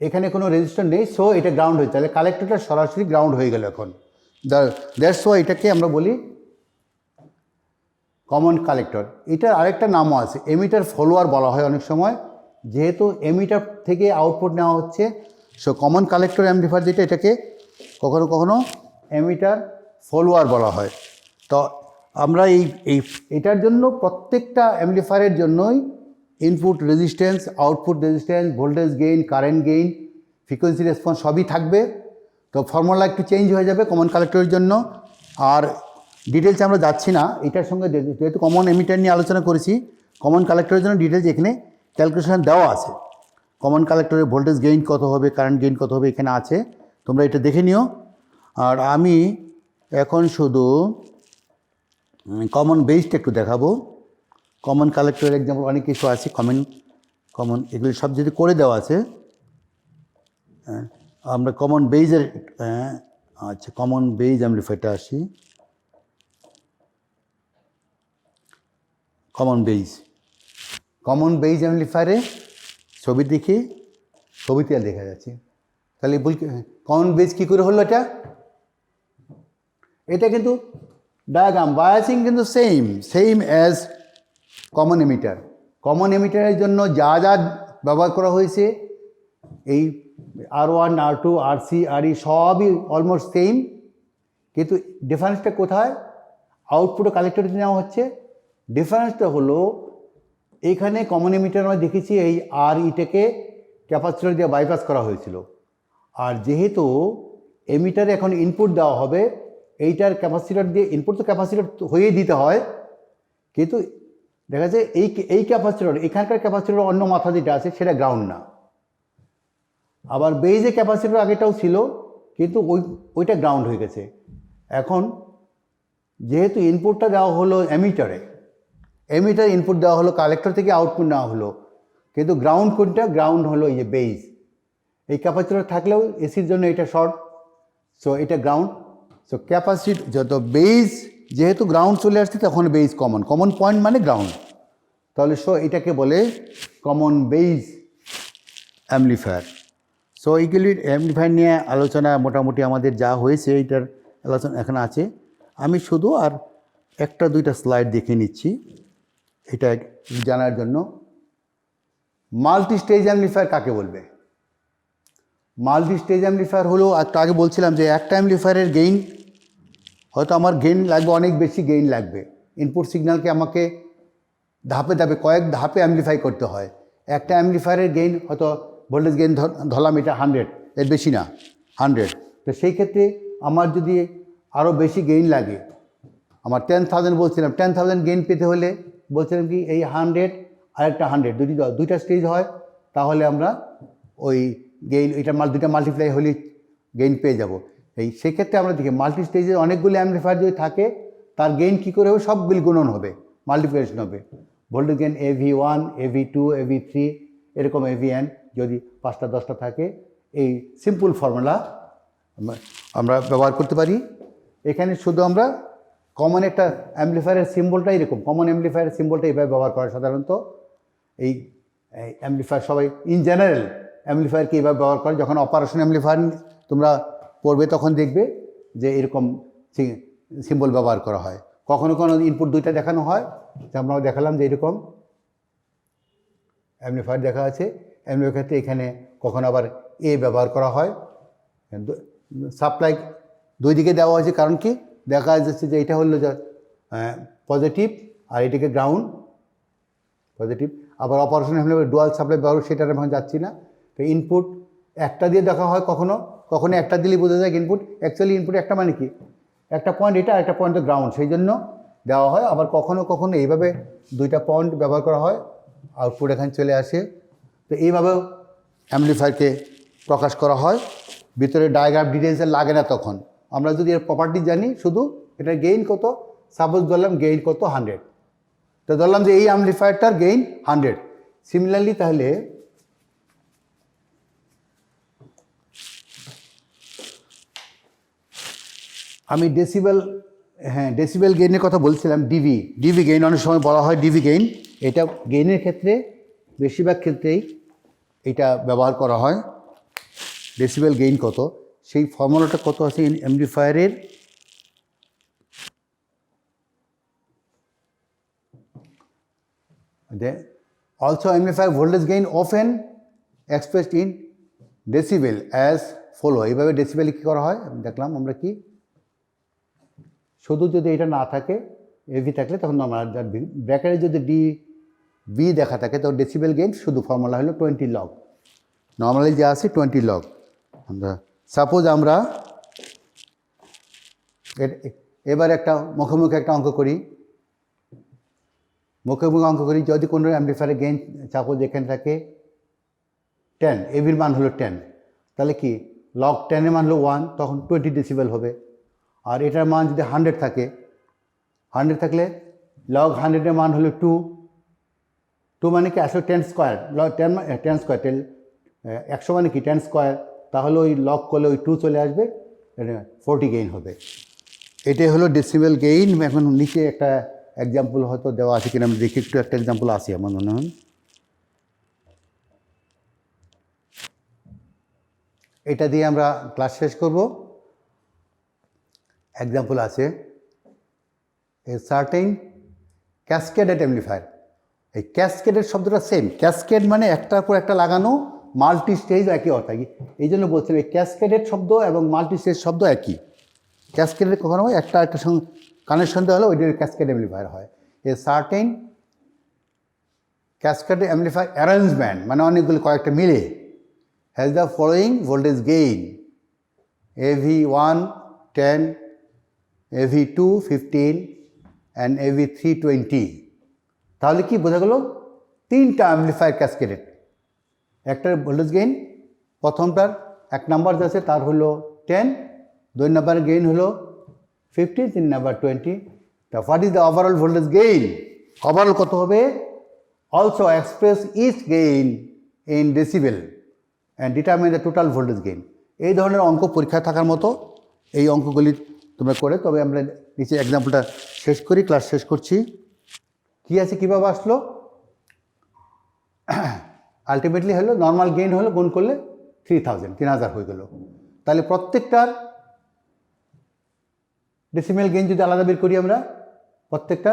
এখানে কোনো রেজিস্টার নেই, সো এটা গ্রাউন্ড হয়েছে। তাহলে কালেক্টরটা সরাসরি গ্রাউন্ড হয়ে গেল এখন। দ্যাটস ওয়াই এটাকে আমরা বলি কমন কালেক্টর। এটার আরেকটা নামও আছে, এমিটার ফলোয়ার বলা হয় অনেক সময়, যেহেতু এমিটার থেকে আউটপুট নেওয়া হচ্ছে। সো কমন কালেক্টর অ্যাম্পলিফায়ার যেটা, এটাকে কখনো কখনো এমিটার ফলোয়ার বলা হয়। তো আমরা এটার জন্য প্রত্যেকটা অ্যাম্পলিফায়ারের জন্যই input resistance, output resistance, voltage gain, current gain, frequency response সবই থাকবে। তো ফর্মুলা একটু চেঞ্জ হয়ে যাবে কমন কালেক্টরের জন্য। আর ডিটেলসে আমরা যাচ্ছি না, এটার সঙ্গে যেহেতু কমন এমিটার নিয়ে আলোচনা করেছি, কমন কালেক্টরের জন্য ডিটেলস এখানে ক্যালকুলেশন দেওয়া আছে। কমন কালেক্টরের ভোল্টেজ গেইন কত হবে, কারেন্ট গেইন কত হবে এখানে আছে, তোমরা এটা দেখে নিও। আর আমি এখন শুধু কমন বেসটা একটু দেখাবো। কমন কালেক্টরের এক্সাম্পল অনেক কিছু আছে, কমন এগুলি সব যদি করে দেওয়া আছে। আমরা কমন বেইজের আচ্ছা কমন বেইজ অ্যাম্পলিফায়ারটা আসি। কমন বেইজ অ্যাম্পলিফায়ারে ছবি দেখি, ছবিতে আর দেখা যাচ্ছে। তাহলে কমন বেইজ কী করে হলো? এটা কিন্তু ডায়াগ্রাম বায়াসিং কিন্তু same as common emitter. Common এমিটারের জন্য যা ব্যবহার করা হয়েছে, এই R1, R2, RC, RE সবই অলমোস্ট সেম, কিন্তু ডিফারেন্সটা কোথায়? আউটপুটও কালেক্টরে নেওয়া হচ্ছে। ডিফারেন্সটা হলো এইখানে কমন এমিটার আমরা দেখেছি এই RE-টাকে ক্যাপাসিটর দিয়ে বাইপাস করা হয়েছিল, আর যেহেতু এমিটারে এখন ইনপুট দেওয়া হবে, এইটার ক্যাপাসিটর দিয়ে ইনপুট তো ক্যাপাসিটর হয়েই দিতে হয়, কিন্তু দেখা যাচ্ছে এই ক্যাপাসিটর, এখানকার ক্যাপাসিটর অন্য মাথা যেটা আছে সেটা গ্রাউন্ড না। আবার বেইজে ক্যাপাসিটর আগেটাও ছিল, কিন্তু ওইটা গ্রাউন্ড হয়ে গেছে। এখন যেহেতু ইনপুটটা দেওয়া হলো এমিটার ইনপুট দেওয়া হলো, কালেক্টর থেকে আউটপুট নেওয়া হলো, কিন্তু গ্রাউন্ড কোনটা? গ্রাউন্ড হলো এই যে বেইজ। এই ক্যাপাসিটর থাকলেও এসির জন্য এটা শর্ট, সো এটা গ্রাউন্ড। সো ক্যাপাসিটি যত বেইজ যেহেতু গ্রাউন্ড চলে আসছে, তখন বেইজ কমন পয়েন্ট মানে গ্রাউন্ড। তাহলে এটাকে বলে কমন বেইজ অ্যাম্পলিফায়ার। সো এইগুলির অ্যাম্পলিফায়ার নিয়ে আলোচনা মোটামুটি আমাদের যা হয়েছে এইটার আলোচনা এখানে আছে। আমি শুধু আর একটা দুইটা স্লাইড দেখে নিচ্ছি এটা জানার জন্য। মাল্টি স্টেজ অ্যাম্পলিফায়ার কাকে বলবে? মাল্টি স্টেজ অ্যাম্পলিফায়ার হলো, একটু আগে বলছিলাম যে একটা অ্যাম্পলিফায়ারের গেইন হয়তো আমার গেইন লাগবে, অনেক বেশি গেইন লাগবে। ইনপুট সিগন্যালকে আমাকে কয়েক ধাপে অ্যাম্পলিফাই করতে হয়। একটা অ্যাম্পলিফায়ারের গেইন হয়তো ভোল্টেজ গেইন ধরলাম এটা 100, এর বেশি না, 100। তো সেই ক্ষেত্রে আমার যদি আরও বেশি গেইন লাগে, আমার 10,000 বলছিলাম, 10,000 গেইন পেতে হলে বলছিলাম কি এই 100 আর একটা 100 দুইটা স্টেজ হয়, তাহলে আমরা ওই গেইন দুইটা মাল্টিপ্লাই হলে গেইন পেয়ে যাব। সেক্ষেত্রে আমরা দেখি মাল্টি স্টেজে অনেকগুলি অ্যাম্পলিফায়ার যদি থাকে, তার গেইন কী করে হবে? সবগুলি গুণন হবে, মাল্টিপ্লিকেশন হবে। Voltage gain AV1, AV2, AV3, এরকম AVN যদি 5টা 10টা থাকে, এই সিম্পল ফর্মুলা আমরা ব্যবহার করতে পারি। এখানে শুধু আমরা কমন একটা অ্যাম্পলিফায়ারের সিম্বলটা এরকম, কমন অ্যাম্পলিফায়ারের সিম্বলটা এইভাবে ব্যবহার করা সাধারণত। এই অ্যাম্পলিফায়ার সবাই ইন জেনারেল অ্যাম্পলিফায়ারকে এইভাবে ব্যবহার করে। যখন অপারেশন অ্যাম্পলিফায়ার তোমরা পড়বে তখন দেখবে যে এরকম সিম্বল ব্যবহার করা হয়। কখনো ইনপুট দুইটা দেখানো হয়, আমরাও দেখালাম যে এরকম অ্যাম্পলিফায়ার দেখা আছে। অ্যাম্পলিফায়ার ক্ষেত্রে এখানে কখনো আবার ব্যবহার করা হয়। সাপ্লাই দুই দিকে দেওয়া হয়েছে, কারণ কি দেখা যাচ্ছে যে এটা হলো যে পজিটিভ আর এটাকে গ্রাউন্ড, পজিটিভ। আবার অপারেশন হলে ডুয়াল সাপ্লাই ব্যবহার, সেটার আমি যাচ্ছি না। তো ইনপুট একটা দিয়ে দেখা হয়, কখনো কখনো একটা দিলেই বোঝা যায় ইনপুট। অ্যাকচুয়ালি ইনপুট একটা মানে কি, একটা পয়েন্ট এটা, একটা পয়েন্ট গ্রাউন্ড, সেই জন্য দেওয়া হয়। আবার কখনো কখনো এইভাবে দুইটা পয়েন্ট ব্যবহার করা হয়, আউটপুট এখানে চলে আসে। তো এইভাবেও অ্যাম্পলিফায়ারকে প্রকাশ করা হয়। ভিতরে ডায়াগ্রাম ডিটেলসে লাগে না তখন। আমরা যদি এর প্রপার্টি জানি, শুধু এটা গেইন কত, সাপোজ ধরলাম গেইন কত 100, তো ধরলাম যে এই অ্যাম্পলিফায়ারটার গেইন 100। সিমিলারলি তাহলে আমি ডেসিবেল গেইনের কথা বলছিলাম। ডিভি গেইন অনেক সময় বলা হয় ডিভি গেইন। এটা গেইনের ক্ষেত্রে বেশিরভাগ ক্ষেত্রেই এটা ব্যবহার করা হয়। ডেসিবেল গেইন কত, সেই ফর্মুলাটা কত আছে অ্যাম্পলিফায়ারের। Also amplifier voltage gain often expressed in decibel as follow. এইভাবে ডেসিবেল কী করা হয় দেখলাম আমরা কি, শুধু যদি এটা না থাকে এভি থাকলে তখন নর্মাল, ব্র্যাকেটে যদি বি দেখা থাকে তখন ডেসিবেল গেইন শুধু ফর্মুলা হলো 20 লগ। নর্মালি যা আছে 20 লগ। আমরা সাপোজ আমরা এবার একটা মুখোমুখি একটা অঙ্ক করি। যদি কোনো অ্যাম্পলিফায়ারের গেইন সাপোজ এখানে থাকে 10, এভির মান হলো 10, তাহলে কি লগ 10-এর মান হলো 1, তখন 20 ডেসিবেল হবে। আর এটার মান যদি 100 থাকে, 100 থাকলে লগ 100-এর মান হলো 2 মানে কি আসলে 10 স্কোয়ার, লগ 10 স্কোয়ার, 100 মানে কি 10 স্কোয়ার, তাহলে ওই লগ করলে ওই 2 চলে আসবে, 40 গেইন হবে। এটাই হলো ডেসিবেল গেইন। এখন নিচে একটা এক্সাম্পল হয়তো দেওয়া আছে কিনা আমি দেখি, একটু একটা এক্সাম্পল আছে আমার মনে হয়। এটা দিয়ে আমরা ক্লাস শেষ করব। এক্সাম্পল আছে এ সার্টেন ক্যাসকেডেড অ্যাম্পলিফায়ার। এই ক্যাসকেডেড শব্দটা সেম, ক্যাসকেড মানে একটার পর একটা লাগানো, মাল্টি স্টেজ একই অর্থ। এই জন্য বলছিলাম এই ক্যাসকেডেড শব্দ এবং মাল্টি স্টেজ শব্দ একই। ক্যাসকেডেড কখনো হয় একটা একটা সঙ্গে কানেকশন দেওয়া হলে ওইটা ক্যাসকেড অ্যাম্পলিফায়ার হয়। A certain cascade amplifier arrangement মানে অনেকগুলো কয়েকটা মিলে has the following voltage gain: AV1 10, AV2 15 and AV3 20। তাহলে কি বোঝা গেল, তিনটা অ্যাম্পলিফায়ার ক্যাসকেডেড। একটার ভোল্টেজ গেইন, প্রথমটার 1 নাম্বার আছে তার হলো 10, 2 নাম্বারের গেইন হলো 15, 3 নাম্বার 20। তা what is the overall voltage gain? Overall কত হবে? Also express each gain in decibel and determine the total voltage gain. এই ধরনের অঙ্ক পরীক্ষা থাকার মতো, এই অঙ্কগুলি তোমরা করে। তবে আমরা নিচে এক্সাম্পলটা শেষ করি, ক্লাস শেষ করছি। কী আছে, কীভাবে আসলো? আলটিমেটলি হলো নর্মাল গেইন হলো গুণ করলে 3000 হয়ে গেল। তাহলে প্রত্যেকটার ডেসিমেল গেইন যদি আলাদা বের করি আমরা, প্রত্যেকটা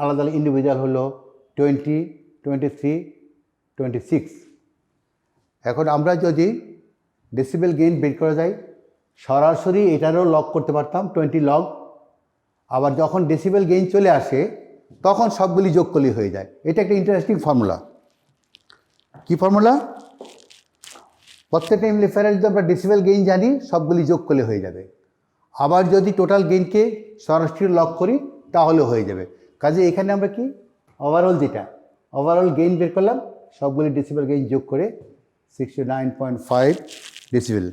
আলাদা ইন্ডিভিজুয়াল হলো 20, 23, 26। এখন আমরা যদি ডেসিবেল গেইন বের করা যায়, সরাসরি এটারও লগ করতে পারতাম 20 লগ। আবার যখন ডেসিবেল গেইন চলে আসে তখন সবগুলি যোগ করলেই হয়ে যায়। এটা একটা ইন্টারেস্টিং ফর্মুলা। কি ফর্মুলা? প্রত্যেকটা অ্যাম্পলিফায়ারে যদি আমরা ডেসিবেল গেইন জানি, সবগুলি যোগ করলে হয়ে যাবে। আবার যদি টোটাল গেইনকে সরাসরি লগ করি তাহলে হয়ে যাবে। কাজে এখানে আমরা কি ওভারঅল গেইন বের করলাম, সবগুলি ডেসিবেল গেইন যোগ করে 69.5 ডেসিবেল।